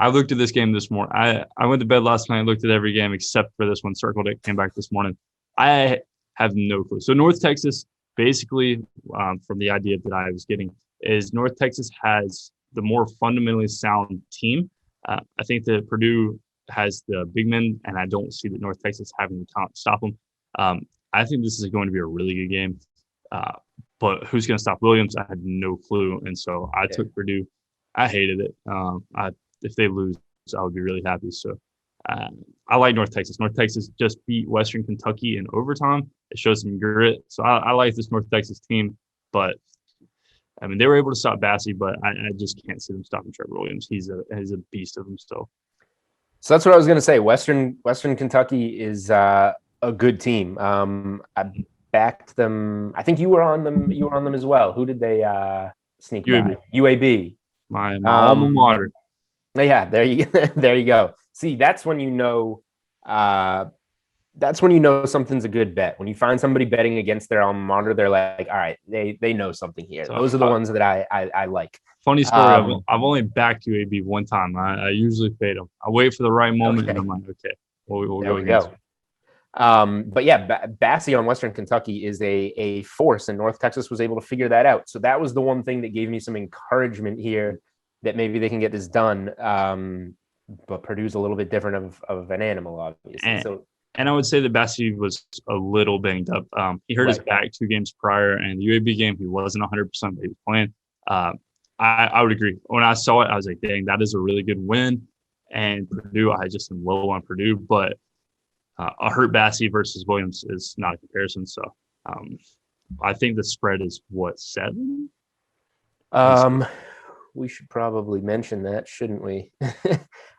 S2: looked at this game this morning. I went to bed last night and looked at every game except for this one, circled it, came back this morning. I have no clue. So North Texas, basically, from the idea that I was getting, is North Texas has the more fundamentally sound team. I think that Purdue has the big men, and I don't see that North Texas having the talent to stop them. I think this is going to be a really good game. But who's going to stop Williams? I had no clue, and so I took Purdue. I hated it. If they lose, I would be really happy. So I like North Texas. North Texas just beat Western Kentucky in overtime. It shows some grit. So I like this North Texas team, but I mean, they were able to stop Bassey, but I just can't see them stopping Trevor Williams. He's a beast of himself.
S1: So that's what I was going to say. Western Kentucky is a good team. I backed them. I think you were on them. You were on them as well. Who did they sneak by? UAB.
S2: My alma mater.
S1: Yeah, there you go. See, that's when you know. That's when you know something's a good bet. When you find somebody betting against their alma mater, they're like, all right, they know something here. Those are the ones that I like.
S2: Funny story. I've only backed UAB one time. I usually fade them. I wait for the right moment, and I'm like, okay, we'll go against it.
S1: But yeah, Bassey on Western Kentucky is a force, and North Texas was able to figure that out. So that was the one thing that gave me some encouragement here that maybe they can get this done. But Purdue's a little bit different of an animal, obviously.
S2: And I would say that Bassey was a little banged up. He hurt his back 2 games prior, and the UAB game, he wasn't 100%, but he was playing. I would agree. When I saw it, I was like, dang, that is a really good win. And Purdue, I just am low on Purdue, but a hurt Bassey versus Williams is not a comparison. So I think the spread is, 7?
S1: We should probably mention that, shouldn't we?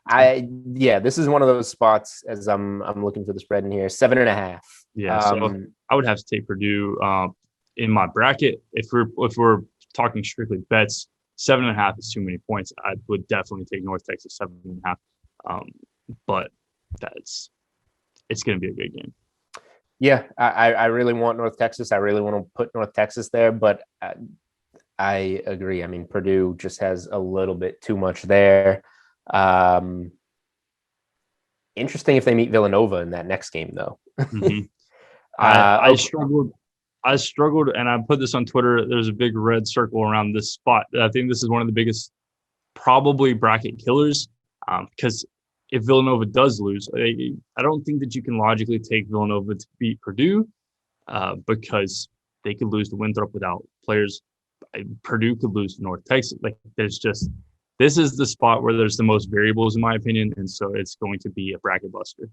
S1: This is one of those spots as I'm looking for the spread in here, 7.5.
S2: Yeah, so I would have to take Purdue in my bracket. If we're talking strictly bets, 7.5 is too many points. I would definitely take North Texas 7.5. But it's going to be a good game.
S1: Yeah, I really want North Texas. I really want to put North Texas there, but I agree. I mean, Purdue just has a little bit too much there. Interesting if they meet Villanova in that next game, though.
S2: Mm-hmm. I struggled, and I put this on Twitter. There's a big red circle around this spot. I think this is one of the biggest, probably, bracket killers. Because if Villanova does lose, I don't think that you can logically take Villanova to beat Purdue, because they could lose to Winthrop without players. Purdue could lose to North Texas. This is the spot where there's the most variables, in my opinion, and so it's going to be a bracket buster.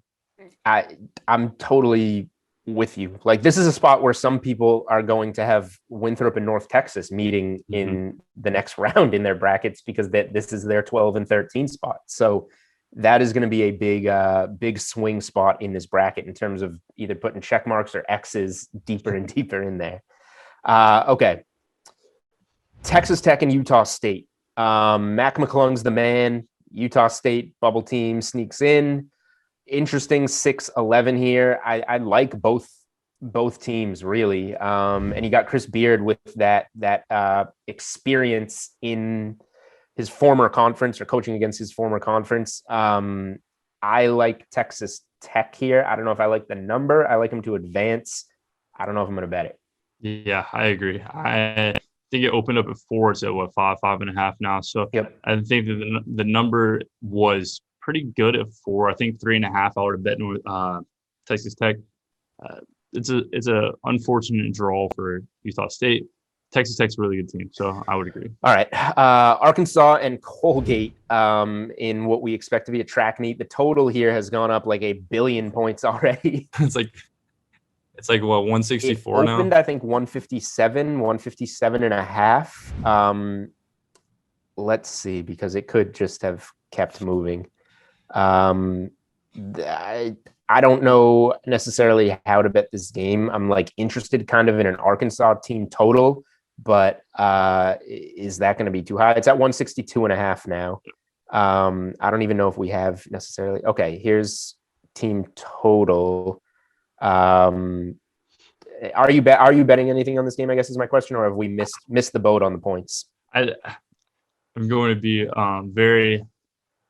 S1: I'm totally with you. This is a spot where some people are going to have Winthrop and North Texas meeting in the next round in their brackets because this is their 12 and 13 spot. So that is going to be a big swing spot in this bracket in terms of either putting check marks or X's deeper and deeper in there. Okay. Texas Tech and Utah State. Mac McClung's the man. Utah State bubble team sneaks in. Interesting 6-11 here. I like both teams really. And you got Chris Beard with that experience in his former conference or coaching against his former conference. I like Texas Tech here. I don't know if I like the number. I like him to advance. I don't know if I'm going to bet it.
S2: Yeah, I agree. I think it opened up at 4. It's at 5.5 now. So
S1: yep.
S2: I think that the number was pretty good at 4. I think 3.5. I would have bet with Texas Tech. It's a unfortunate draw for Utah State. Texas Tech's a really good team, so I would agree.
S1: All right. Arkansas and Colgate in what we expect to be a track meet. The total here has gone up like 1 billion points already.
S2: It's like what, 164 now?
S1: Opened, I think 157 and a half. Let's see, because it could just have kept moving. I don't know necessarily how to bet this game. I'm like interested kind of in an Arkansas team total, but is that going to be too high? It's at 162 and a half now. I don't even know if we have necessarily. Okay, here's team total. Are you betting anything on this game, I guess is my question, or have we missed the boat on the points?
S2: I'm going to be very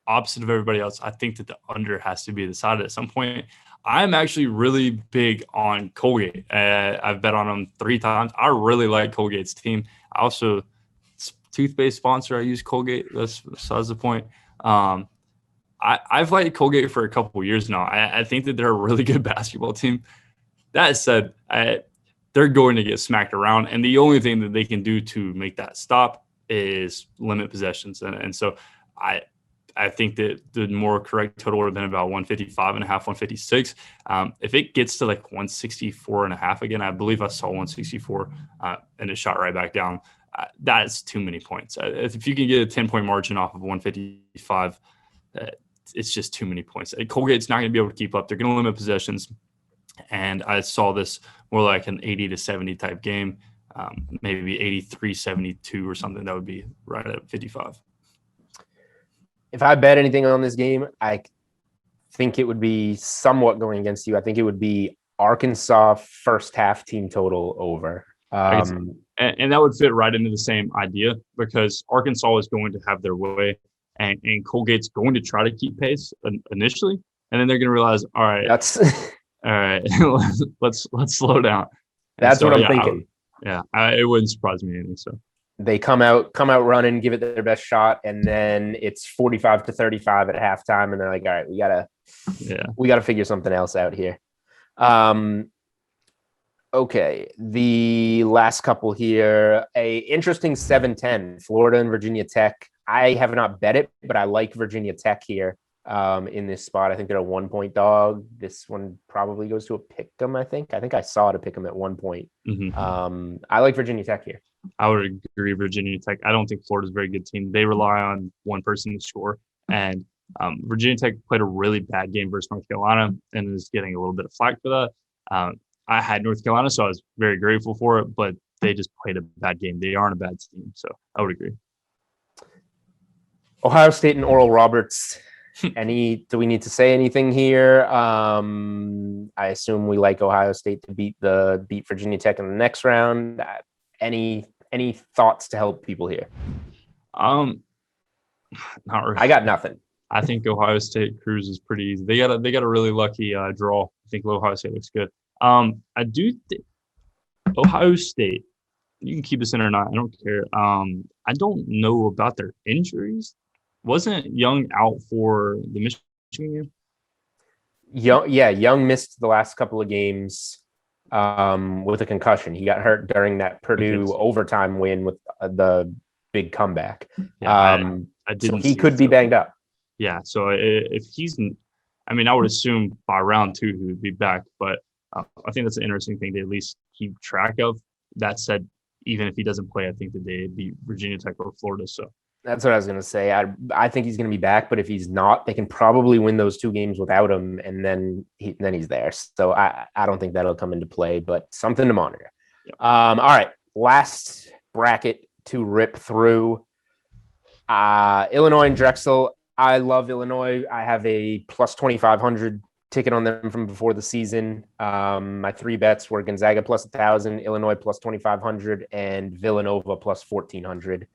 S2: opposite of everybody else. I think that the under has to be decided at some point. I'm actually really big on Colgate. I've bet on them 3 times. I really like Colgate's team. I also, toothpaste sponsor, I use Colgate. That's besides the point. I've liked Colgate for a couple of years now. I think that they're a really good basketball team. That said, they're going to get smacked around, and the only thing that they can do to make that stop is limit possessions. And so I think that the more correct total would have been about 155 and a half, 156. If it gets to like 164 and a half again, I believe I saw 164 and it shot right back down. That's too many points. If you can get a 10-point margin off of 155, it's just too many points. Colgate's not going to be able to keep up. They're going to limit possessions. And I saw this more like an 80-70 type game, maybe 83-72 or something. That would be right at 55.
S1: If I bet anything on this game, I think it would be somewhat going against you. I think it would be Arkansas first half team total over.
S2: And that would fit right into the same idea because Arkansas is going to have their way and Colgate's going to try to keep pace initially. And then they're going to realize, all right, let's slow down.
S1: That's what I'm thinking.
S2: It wouldn't surprise me any. So
S1: they come out running, give it their best shot, and then it's 45-35 at halftime, and they're like, all right, we gotta figure something else out here. Okay, the last couple here, a interesting 7-10, Florida and Virginia Tech. I have not bet it, but I like Virginia Tech here in this spot. I think they're a 1-point dog. This one probably goes to a pick'em, I think. I saw it a pick'em at 1 point.
S2: Mm-hmm.
S1: I like Virginia Tech here.
S2: I would agree, Virginia Tech. I don't think Florida's a very good team. They rely on one person to score. And Virginia Tech played a really bad game versus North Carolina and is getting a little bit of flack for that. I had North Carolina, so I was very grateful for it, but they just played a bad game. They aren't a bad team, so I would agree.
S1: Ohio State and Oral Roberts. Do we need to say anything here? I assume we like Ohio State to beat Virginia Tech in the next round. Any thoughts to help people here?
S2: Not really.
S1: I got nothing.
S2: I think Ohio State cruise is pretty easy. They got a really lucky draw. I think Ohio State looks good. I do think Ohio State. You can keep this in or not. I don't care. I don't know about their injuries. Wasn't Young out for the Michigan game?
S1: Young missed the last couple of games with a concussion. He got hurt during that Purdue overtime win with the big comeback.
S2: I didn't.
S1: So he could be banged up.
S2: Yeah. So if he's, I would assume by round 2 he would be back. But I think that's an interesting thing to at least keep track of. That said, even if he doesn't play, I think that they beat Virginia Tech or Florida. So
S1: That's what I was going to say. I think he's going to be back, but if he's not, they can probably win those 2 games without him, and then he's there. So I don't think that'll come into play, but something to monitor.
S2: Yeah.
S1: All right, last bracket to rip through. Illinois and Drexel. I love Illinois. I have a plus 2,500 ticket on them from before the season. My 3 bets were Gonzaga plus 1,000, Illinois plus 2,500, and Villanova plus 1,400.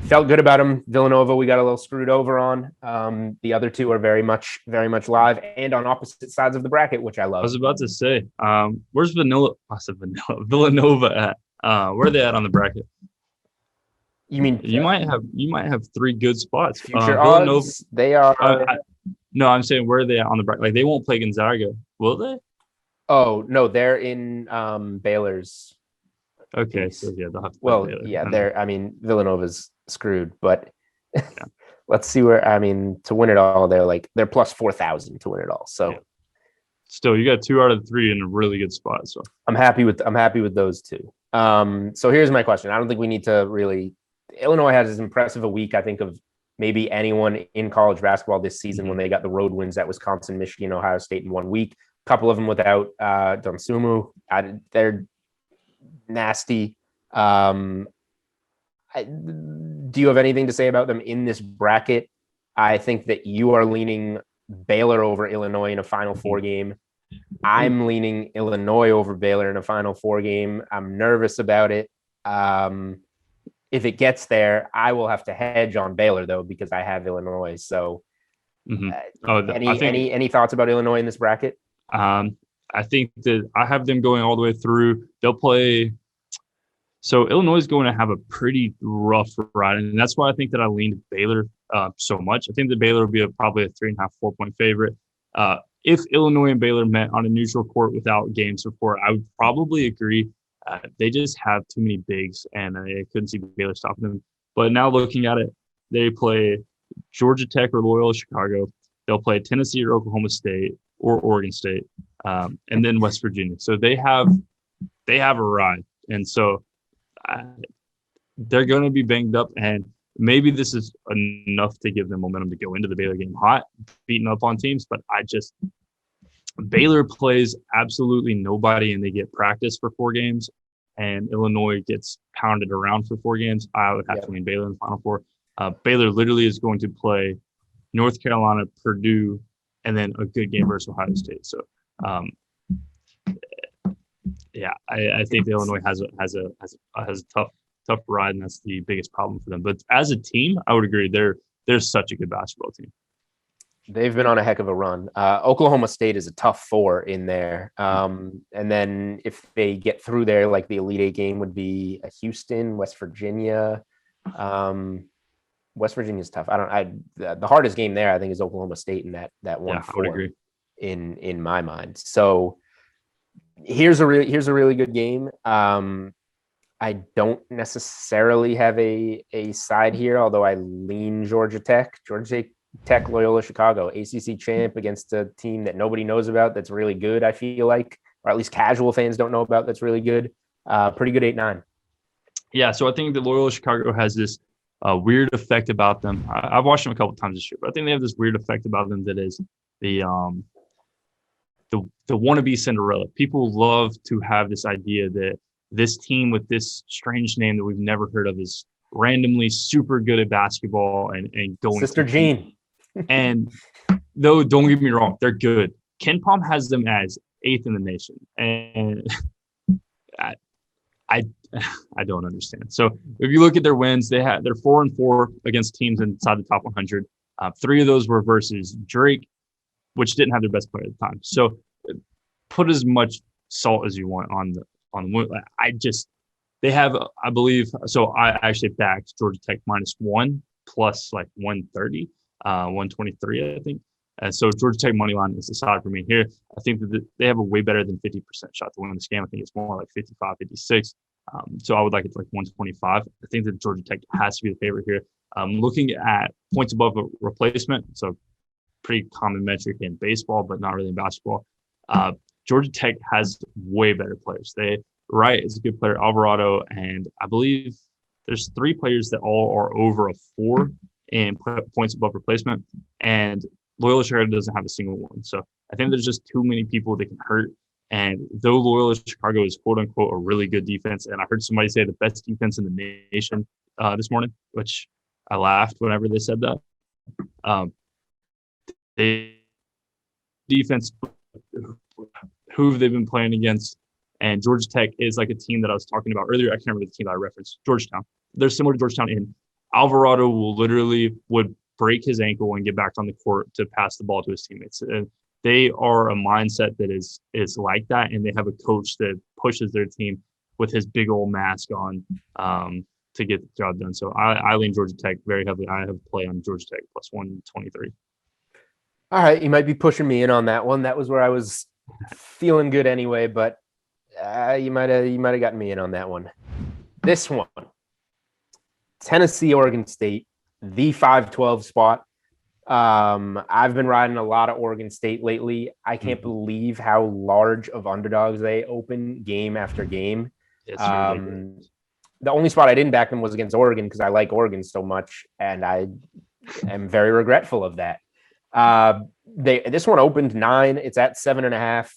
S1: Felt good about them. Villanova, we got a little screwed over on. The other 2 are very much live and on opposite sides of the bracket, which I love.
S2: I was about to say, where's Villanova at? Where are they at on the bracket?
S1: You mean
S2: you might have 3 good spots.
S1: Future odds, they are.
S2: No, I'm saying where are they at on the bracket? Like they won't play Gonzaga, will they?
S1: Oh no, they're in Baylor's.
S2: Okay, so yeah, they'll have to play Baylor.
S1: Yeah, they're. I mean, Villanova's screwed, but yeah. Let's see where. I mean, to win it all, they're plus 4,000 to win it all. So,
S2: still, you got 2 out of the 3 in a really good spot. So
S1: I'm happy with those 2. So here's my question. I don't think we need to really. Illinois has as impressive a week, I think, of maybe anyone in college basketball this season when they got the road wins at Wisconsin, Michigan, Ohio State in 1 week. A couple of them without Donsumu. They're nasty. Do you have anything to say about them in this bracket? I think that you are leaning Baylor over Illinois in a Final Four game. I'm leaning Illinois over Baylor in a Final Four game. I'm nervous about it. If it gets there, I will have to hedge on Baylor though, because I have Illinois. So any thoughts about Illinois in this bracket?
S2: I think that I have them going all the way through. They'll play. So Illinois is going to have a pretty rough ride, and that's why I think that I leaned Baylor so much. I think that Baylor will be probably a 3.5, 4-point favorite. If Illinois and Baylor met on a neutral court without game support, I would probably agree. They just have too many bigs, and I couldn't see Baylor stopping them. But now looking at it, they play Georgia Tech or Loyola Chicago. They'll play Tennessee or Oklahoma State or Oregon State, and then West Virginia. So they have a ride, and so they're going to be banged up. And maybe this is enough to give them momentum to go into the Baylor game hot, beating up on teams. But Baylor plays absolutely nobody, and they get practice for 4 games, and Illinois gets pounded around for 4 games. I would have to lean Baylor in the Final Four. Baylor literally is going to play North Carolina, Purdue, and then a good game versus Ohio State. So, I think the Illinois has a tough ride, and that's the biggest problem for them. But as a team, I would agree they're such a good basketball team.
S1: They've been on a heck of a run. Oklahoma State is a tough 4 in there. And then if they get through there, like the Elite 8 game would be a Houston, West Virginia. West Virginia's tough. The hardest game there, I think, is Oklahoma State in that 1-4 in my mind. So here's a really good game. I don't necessarily have a side here, although I lean Georgia Tech. Tech, Loyola Chicago, ACC champ against a team that nobody knows about that's really good, I feel like, or at least casual fans don't know about that's really good. Pretty good 8-9.
S2: Yeah, so I think that Loyola Chicago has this weird effect about them. I've watched them a couple of times this year, but I think they have this weird effect about them that is the wannabe Cinderella. People love to have this idea that this team with this strange name that we've never heard of is randomly super good at basketball and going
S1: Sister Jean.
S2: And though, don't get me wrong, they're good. Ken Pom has them as 8th in the nation, and I don't understand. So if you look at their wins, they're 4-4 against teams inside the top 100. 3 of those were versus Drake, which didn't have their best player at the time. So put as much salt as you want on the win. They have, I believe. So I actually backed Georgia Tech -1 plus like 130. 123, I think. And so Georgia Tech money line is the side for me here. I think that they have a way better than 50% shot to win this game. I think it's more like 55, 56. So I would like it to like 125. I think that Georgia Tech has to be the favorite here. Looking at points above a replacement, so pretty common metric in baseball, but not really in basketball. Georgia Tech has way better players. Wright is a good player, Alvarado, and I believe there's 3 players that all are over a 4 in points above replacement, and Loyola Chicago doesn't have a single one. So I think there's just too many people that can hurt. And though Loyola Chicago is quote unquote a really good defense, and I heard somebody say the best defense in the nation this morning, which I laughed whenever they said that. They defense who they've been playing against, and Georgia Tech is like a team that I was talking about earlier. I can't remember the team that I referenced. Georgetown. They're similar to Georgetown in Alvarado would break his ankle and get back on the court to pass the ball to his teammates. They are a mindset that is like that, and they have a coach that pushes their team with his big old mask on to get the job done. So I lean Georgia Tech very heavily. I have a play on Georgia Tech plus 123.
S1: All right, you might be pushing me in on that one. That was where I was feeling good anyway, but you might have gotten me in on that one. This one, Tennessee, Oregon State, the 5-12 spot. I've been riding a lot of Oregon State lately. I can't believe how large of underdogs they open game after game. The only spot I didn't back them was against Oregon because I like Oregon so much, and I am very regretful of that. This one opened 9. It's at 7.5.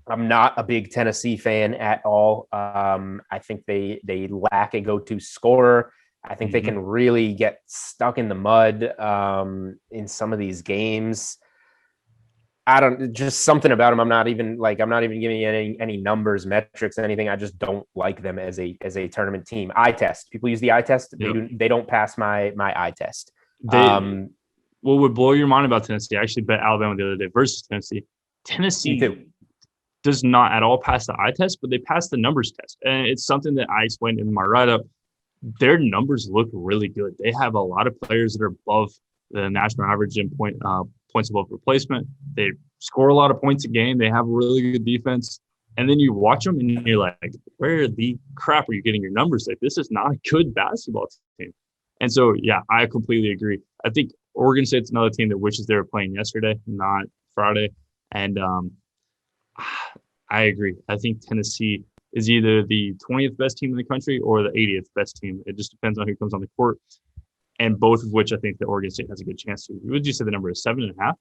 S1: I'm not a big Tennessee fan at all. I think they lack a go-to scorer. I think they can really get stuck in the mud in some of these games. Just something about them. I'm not even giving you any numbers, metrics, anything. I just don't like them as a tournament team. Eye test. People use the eye test. They don't pass my eye test.
S2: What would blow your mind about Tennessee? I actually bet Alabama the other day versus Tennessee. Tennessee does not at all pass the eye test, but they pass the numbers test. And it's something that I explained in my write-up. Their numbers look really good. They have a lot of players that are above the national average in points above replacement. They score a lot of points a game. They have a really good defense. And then you watch them and you're like, where the crap are you getting your numbers? Like, this is not a good basketball team. And so, yeah, I completely agree. I think Oregon State's another team that wishes they were playing yesterday, not Friday. And I agree. I think Tennessee is either the 20th best team in the country or the 80th best team. It just depends on who comes on the court. And both of which I think that Oregon State has a good chance to. Would you say the number is 7.5?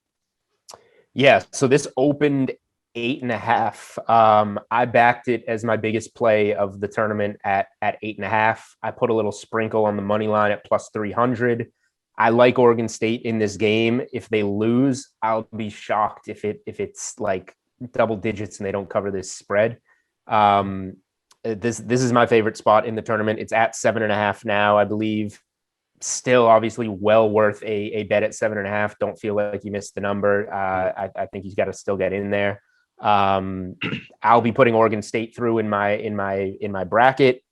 S1: Yeah. So this opened 8.5. I backed it as my biggest play of the tournament at 8.5. I put a little sprinkle on the money line at plus 300. I like Oregon State in this game. If they lose, I'll be shocked if it's like double digits and they don't cover this spread. This is my favorite spot in the tournament. It's at 7.5 now, I believe. Still, obviously, well worth a bet at 7.5. Don't feel like you missed the number. I think he's got to still get in there. I'll be putting Oregon State through in my bracket.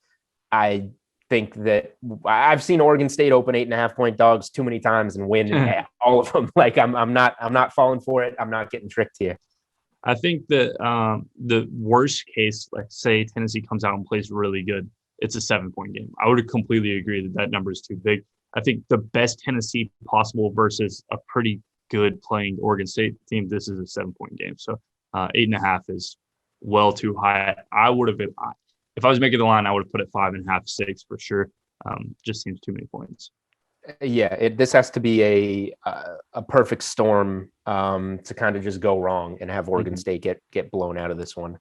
S1: I think that I've seen Oregon State open 8.5 point dogs too many times and win all of them. Like I'm not falling for it. I'm not getting tricked here.
S2: I think that the worst case, like say Tennessee comes out and plays really good, it's a 7-point game. I would completely agree that number is too big. I think the best Tennessee possible versus a pretty good playing Oregon State team, this is a 7-point game. So 8.5 is well too high. I would have been, if I was making the line, I would have put it 5.5, 6 for sure. Just seems too many points.
S1: Yeah, this has to be a perfect storm to kind of just go wrong and have Oregon State get blown out of this one.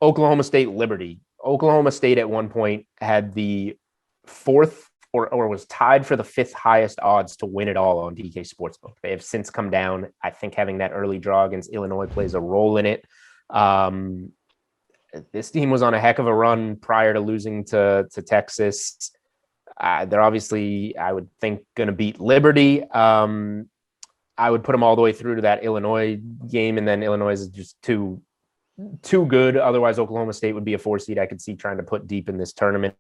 S1: Oklahoma State Liberty. Oklahoma State at one point had the 4th or was tied for the 5th highest odds to win it all on DK Sportsbook. They have since come down. I think having that early draw against Illinois plays a role in it. This team was on a heck of a run prior to losing to Texas. They're obviously, I would think, going to beat Liberty. I would put them all the way through to that Illinois game, and then Illinois is just too good. Otherwise, Oklahoma State would be a 4 seed I could see trying to put deep in this tournament.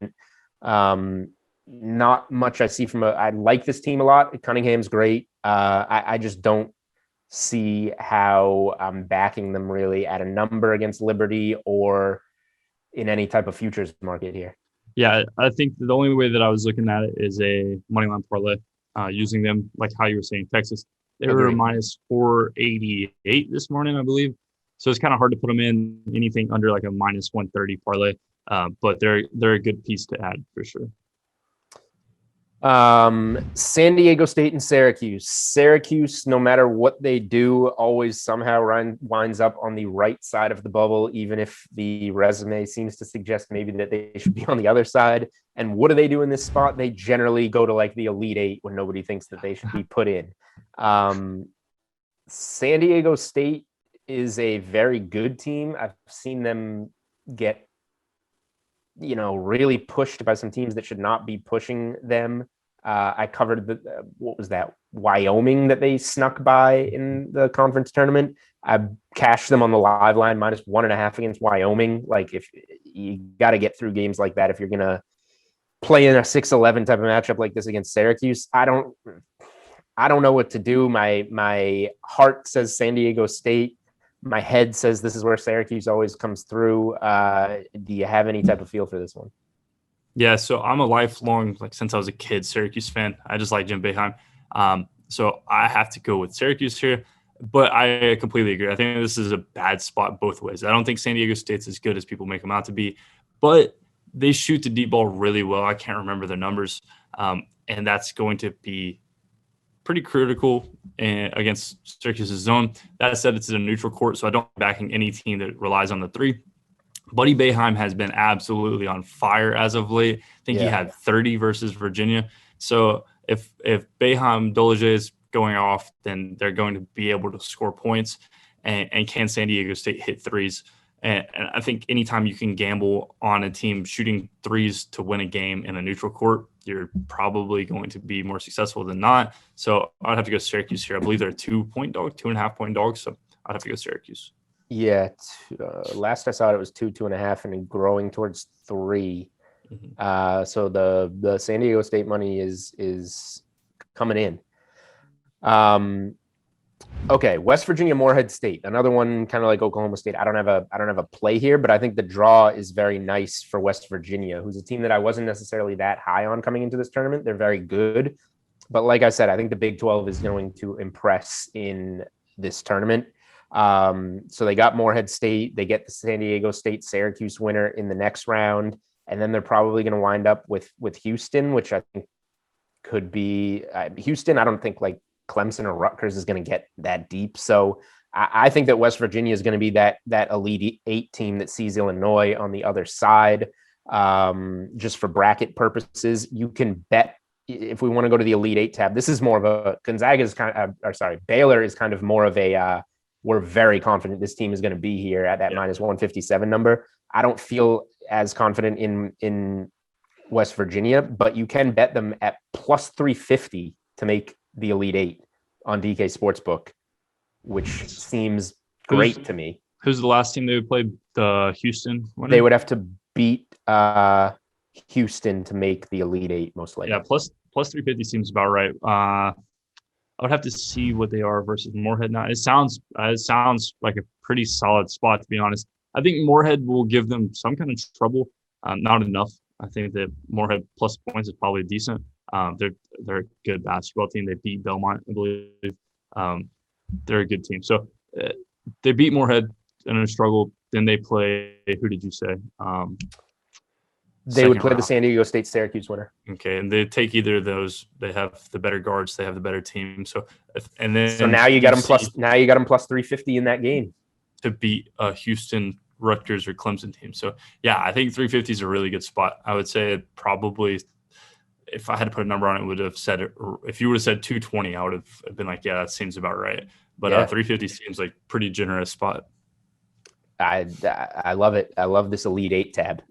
S1: Not much I see I like this team a lot. Cunningham's great. I just don't see how I'm backing them really at a number against Liberty or in any type of futures market here.
S2: Yeah, I think the only way that I was looking at it is a moneyline parlay, using them like how you were saying, Texas. They were minus 488 this morning, I believe. So it's kind of hard to put them in anything under like a minus 130 parlay. But they're a good piece to add for sure.
S1: San Diego State and Syracuse. Syracuse, no matter what they do, always somehow winds up on the right side of the bubble, even if the resume seems to suggest maybe that they should be on the other side. And what do they do in this spot? They generally go to like the Elite Eight when nobody thinks that they should be put in. San Diego State is a very good team. I've seen them get really pushed by some teams that should not be pushing them. I covered what was that, Wyoming that they snuck by in the conference tournament. I cashed them on the live line -1.5 against Wyoming. Like, if you got to get through games like that, if you're going to play in a 6-11 type of matchup like this against Syracuse, I don't know what to do. My heart says San Diego State. My head says this is where Syracuse always comes through. Do you have any type of feel for this one?
S2: Yeah, so I'm a lifelong, since I was a kid, Syracuse fan. I just like Jim Boeheim. So I have to go with Syracuse here. But I completely agree. I think this is a bad spot both ways. I don't think San Diego State's as good as people make them out to be. But they shoot the deep ball really well. I can't remember their numbers. And that's going to be pretty critical against Syracuse's zone. That said, it's a neutral court, so I don't backing any team that relies on the three. Buddy Boeheim has been absolutely on fire as of late. I think he had 30 versus Virginia. So if Boeheim Dolage is going off, then they're going to be able to score points. And can San Diego State hit threes? And I think anytime you can gamble on a team shooting threes to win a game in a neutral court, you're probably going to be more successful than not. So I'd have to go Syracuse here. I believe they're a 2.5 point dog. So I'd have to go Syracuse.
S1: Yeah. Last I saw it was 2.5 and growing towards 3.
S2: Mm-hmm.
S1: So the San Diego State money is coming in. Okay, West Virginia Morehead State, another one kind of like Oklahoma State. I don't have a play here, but I think the draw is very nice for West Virginia, who's a team that I wasn't necessarily that high on coming into this tournament. They're very good, but like I said, I think the Big 12 is going to impress in this tournament. So they got Morehead State, they get the San Diego State Syracuse winner in the next round, and then they're probably going to wind up with Houston, which I think could be Houston. I don't think like Clemson or Rutgers is going to get that deep. So I think that West Virginia is going to be that Elite Eight team that sees Illinois on the other side. Just for bracket purposes, you can bet, if we want to go to the Elite Eight tab, this is more of a Gonzaga is Baylor is kind of more of a, we're very confident this team is going to be here at that -157 number. I don't feel as confident in West Virginia, but you can bet them at +350 to make the Elite Eight on DK Sportsbook, which seems great to me.
S2: Who's the last team they would play? The Houston winner?
S1: They would have to beat Houston to make the Elite Eight, most likely.
S2: Yeah, plus 350 seems about right. I would have to see what they are versus Morehead now. It sounds like a pretty solid spot, to be honest. I think Morehead will give them some kind of trouble. Not enough. I think that Morehead plus points is probably decent. They're a good basketball team. They beat Belmont, I believe. They're a good team. So they beat Morehead in a struggle. Then they play, who did you say?
S1: They would play the San Diego State Syracuse winner.
S2: Okay, and they take either of those. They have the better guards. They have the better team. So
S1: now you got them plus. Now you got them plus 350 in that game
S2: to beat a Houston, Rutgers, or Clemson team. So yeah, I think 350 is a really good spot. I would say it probably, if I had to put a number on it, would have said it. If you would have said 220, I would have been like, yeah, that seems about right. But 350 seems like pretty generous spot.
S1: I love it. I love this Elite Eight tab.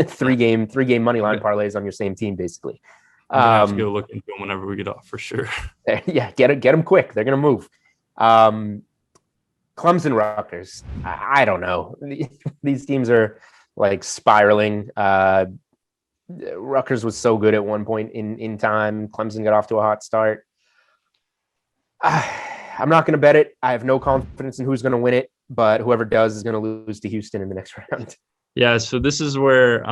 S1: three game money line parlays on your same team, basically.
S2: I'm gonna have to go look into them whenever we get off for sure.
S1: Yeah, get them quick. They're gonna move. Clemson, Rutgers. I don't know. These teams are like spiraling. Rutgers was so good at one point in time. Clemson got off to a hot start. I'm not going to bet it. I have no confidence in who's going to win it, but whoever does is going to lose to Houston in the next round.
S2: Yeah, so this is where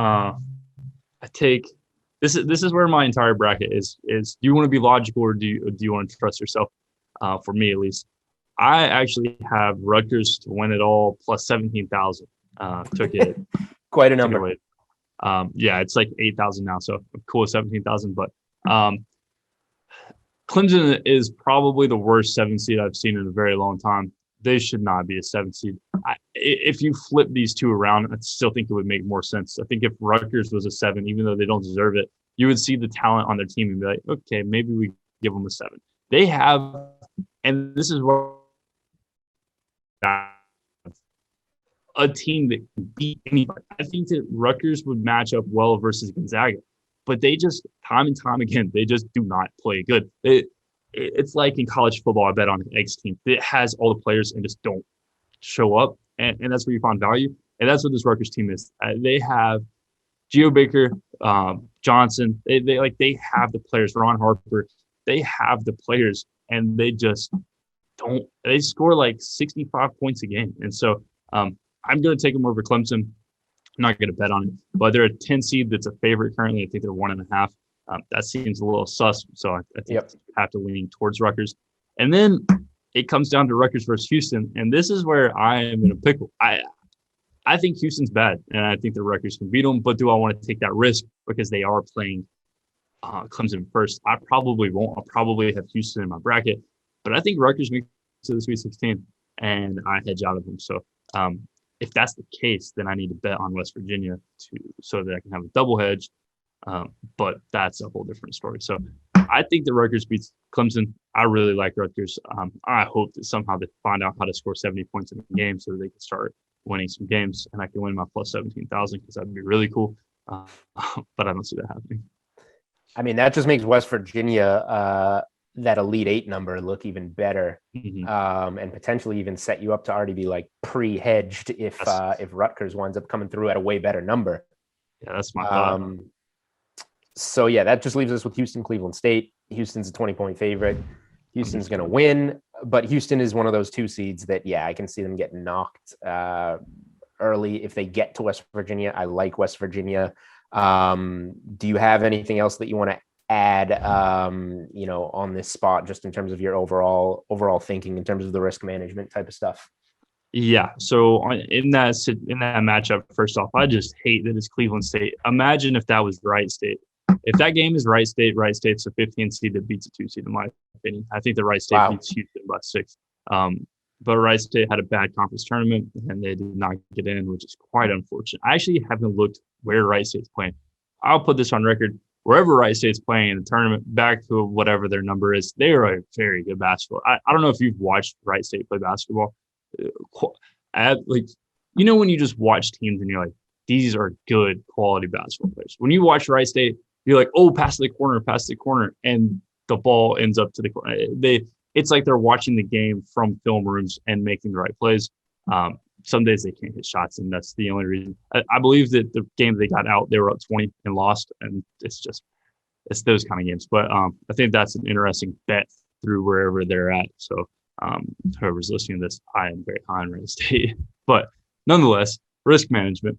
S2: this is where my entire bracket is. Do you want to be logical or do you want to trust yourself? For me, at least, I actually have Rutgers to win it all plus 17,000. Took it
S1: quite a number.
S2: Yeah, it's like 8,000 now, so cool 17,000. But Clemson is probably the worst 7 seed I've seen in a very long time. They should not be a 7 seed. If you flip these two around, I still think it would make more sense. I think if Rutgers was a 7, even though they don't deserve it, you would see the talent on their team and be like, okay, maybe we give them a 7. They have, and this is where a team that can beat anybody. I think that Rutgers would match up well versus Gonzaga, but they just, time and time again, they just do not play good. It's like in college football, I bet on an X team. It has all the players and just don't show up, and that's where you find value. And that's what this Rutgers team is. They have Geo Baker, Johnson. They have the players. Ron Harper. They have the players, and they just don't. They score like 65 points a game, and so I'm going to take them over Clemson. I'm not going to bet on it, but they're a 10 seed that's a favorite currently. I think they're 1.5. That seems a little sus, so I think you have to lean towards Rutgers. And then it comes down to Rutgers versus Houston, and this is where I am in a pickle. I think Houston's bad, and I think the Rutgers can beat them, but do I want to take that risk because they are playing Clemson first? I probably won't. I'll probably have Houston in my bracket, but I think Rutgers makes it to the Sweet 16, and I hedge out of them. So if that's the case, then I need to bet on West Virginia so that I can have a double hedge. But that's a whole different story. So I think that Rutgers beats Clemson. I really like Rutgers. I hope that somehow they find out how to score 70 points in a game so that they can start winning some games and I can win my plus 17,000 because that'd be really cool. But I don't see that happening.
S1: I mean, that just makes West Virginia, that Elite Eight number look even better, and potentially even set you up to already be like pre-hedged if Rutgers winds up coming through at a way better number.
S2: Yeah, that's my thought.
S1: So yeah, that just leaves us with Houston, Cleveland State. Houston's a 20-point favorite. Houston's going to win, but Houston is one of those 2 seeds that, yeah, I can see them getting knocked early if they get to West Virginia. I like West Virginia. Do you have anything else that you want to add, on this spot, just in terms of your overall thinking in terms of the risk management type of stuff?
S2: Yeah. So in that matchup, first off, I just hate that it's Cleveland State. Imagine if that was Wright State. If that game is Wright State's a 15 seed that beats a 2 seed, in my opinion. I think the Wright State beats Houston by 6. But Wright State had a bad conference tournament, and they did not get in, which is quite unfortunate. I actually haven't looked where Wright State's playing. I'll put this on record. Wherever Wright State's playing in the tournament, back to whatever their number is, they are a very good basketball. I don't know if you've watched Wright State play basketball. When you just watch teams and you're like, these are good quality basketball players. When you watch Wright State, you're like, oh, pass the corner, and the ball ends up to the corner. It's like they're watching the game from film rooms and making the right plays. Some days they can't hit shots, and that's the only reason. I believe that the game they got out, they were up 20 and lost, and it's those kind of games. But I think that's an interesting bet through wherever they're at. So whoever's listening to this, I am very high on Wright State. But nonetheless, risk management.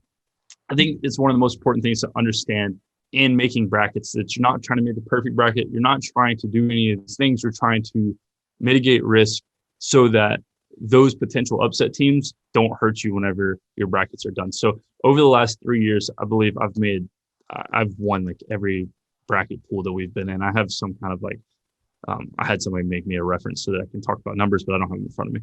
S2: I think it's one of the most important things to understand in making brackets, that you're not trying to make the perfect bracket. You're not trying to do any of these things. You're trying to mitigate risk so that those potential upset teams don't hurt you whenever your brackets are done. So over the last 3 years, I believe I've won like every bracket pool that we've been in. I have some kind of I had somebody make me a reference so that I can talk about numbers, but I don't have them in front of me.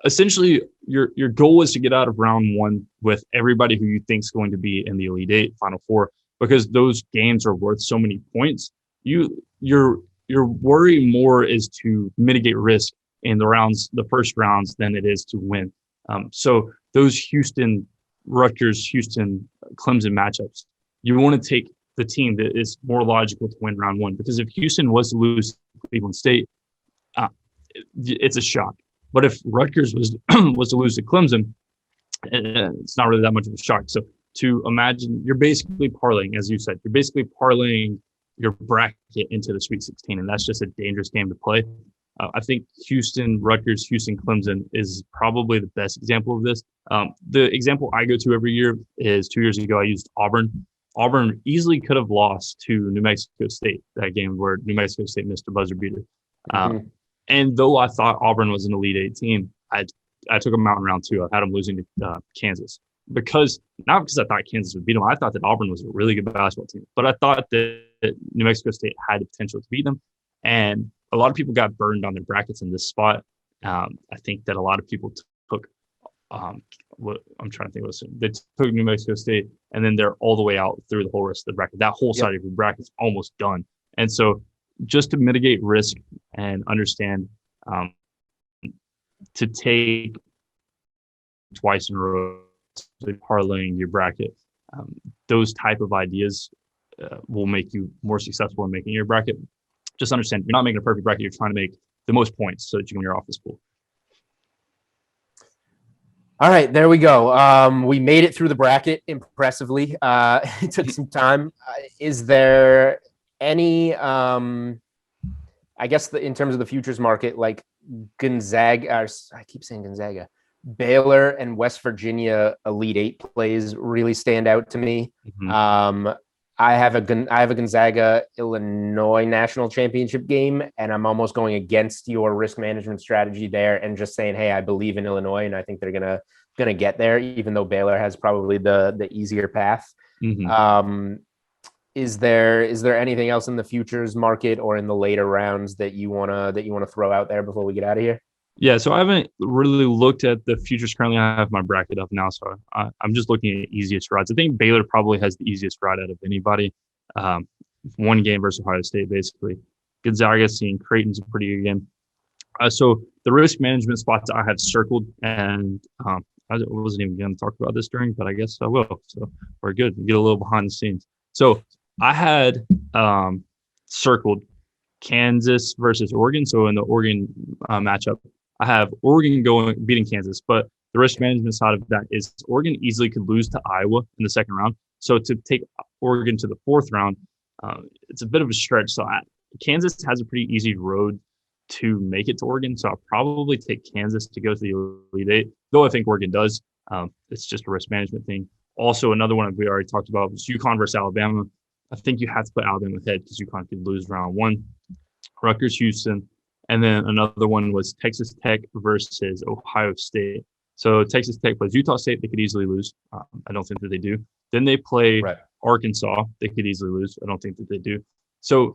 S2: Essentially, your goal is to get out of round 1 with everybody who you think is going to be in the Elite Eight, Final Four, because those games are worth so many points. Your worry more is to mitigate risk in the first rounds than it is to win. So those Rutgers, Houston, Clemson matchups, you want to take the team that is more logical to win round 1, because if Houston was to lose to Cleveland State, it's a shock. But if Rutgers was to lose to Clemson, it's not really that much of a shock. So to imagine, you're basically parlaying, as you said, parlaying your bracket into the Sweet 16, and that's just a dangerous game to play. I think Houston, Rutgers, Houston, Clemson is probably the best example of this. The example I go to every year is 2 years ago, I used Auburn. Auburn easily could have lost to New Mexico State, that game where New Mexico State missed a buzzer beater. And though I thought Auburn was an Elite Eight team, I took them out in round 2. I had them losing to Kansas. because I thought Kansas would beat them. I thought that Auburn was a really good basketball team, but I thought that New Mexico State had the potential to beat them. And a lot of people got burned on their brackets in this spot. I think that a lot of people took what I'm trying to think of. They took New Mexico State, and then they're all the way out through the whole rest of the bracket. That whole side of your bracket is almost done. And so just to mitigate risk and understand to take twice in a row, parlaying your bracket, those type of ideas will make you more successful in making your bracket. Just understand, you're not making a perfect bracket. You're trying to make the most points so that you can win your office pool.
S1: All right, there we go. We made it through the bracket impressively. It took some time. Is there any, I guess in terms of the futures market, like Gonzaga, I keep saying Gonzaga, Baylor and West Virginia Elite Eight plays really stand out to me. Mm-hmm. I have a Gonzaga Illinois national championship game, and I'm almost going against your risk management strategy there and just saying, hey, I believe in Illinois and I think they're gonna get there, even though Baylor has probably the easier path. Mm-hmm. Is there anything else in the futures market or in the later rounds that you wanna throw out there before we get out of here?
S2: Yeah, so I haven't really looked at the futures currently. I have my bracket up now, so I'm just looking at easiest rides. I think Baylor probably has the easiest ride out of anybody. One game versus Ohio State, basically. Gonzaga seeing Creighton's a pretty good game. So the risk management spots I have circled, and I wasn't even going to talk about this during, but I guess I will. So we're good. We get a little behind the scenes. So I had circled Kansas versus Oregon. So in the Oregon matchup, I have Oregon beating Kansas, but the risk management side of that is Oregon easily could lose to Iowa in the second round. So to take Oregon to the fourth round, it's a bit of a stretch. So Kansas has a pretty easy road to make it to Oregon. So I'll probably take Kansas to go to the Elite Eight, though I think Oregon does. It's just a risk management thing. Also, another one we already talked about was UConn versus Alabama. I think you have to put Alabama ahead because UConn could lose round one. Rutgers, Houston. And then another one was Texas Tech versus Ohio State. So Texas Tech plays Utah State. They could easily lose. I don't think that they do. Then they play Arkansas. They could easily lose. I don't think that they do. So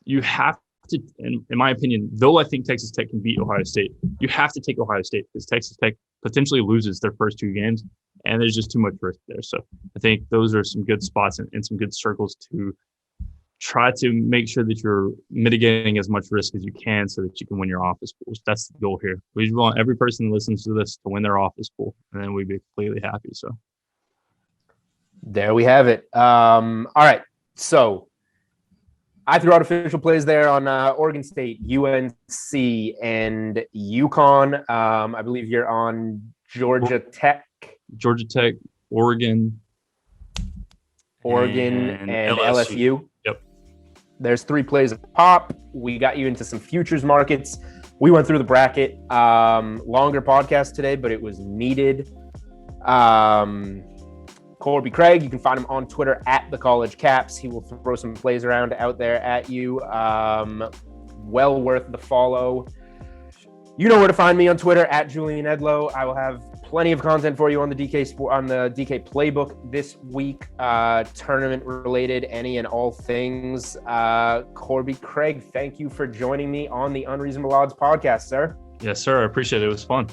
S2: you have to, in my opinion, though I think Texas Tech can beat Ohio State, you have to take Ohio State because Texas Tech potentially loses their first two games, and there's just too much risk there. So I think those are some good spots and some good circles to try to make sure that you're mitigating as much risk as you can so that you can win your office pools. That's the goal here. We want every person that listens to this to win their office pool, and then we'd be completely happy. So
S1: there we have it. All right. So I threw out official plays there on Oregon State, UNC, and UConn. I believe you're on Georgia Tech. Oregon, and LSU.
S2: Yep.
S1: There's 3 plays at the top. We got you into some futures markets. We went through the bracket. Longer podcast today, but it was needed. Corbie Craig, you can find him on Twitter at the College Caps. He will throw some plays around out there at you. Well worth the follow. You know where to find me on Twitter at Julian Edlow. I will have plenty of content for you on the DK playbook this week, tournament related, any and all things. Corbie Craig, thank you for joining me on the Unreasonable Odds podcast, sir.
S2: Yes, sir. I appreciate it. It was fun.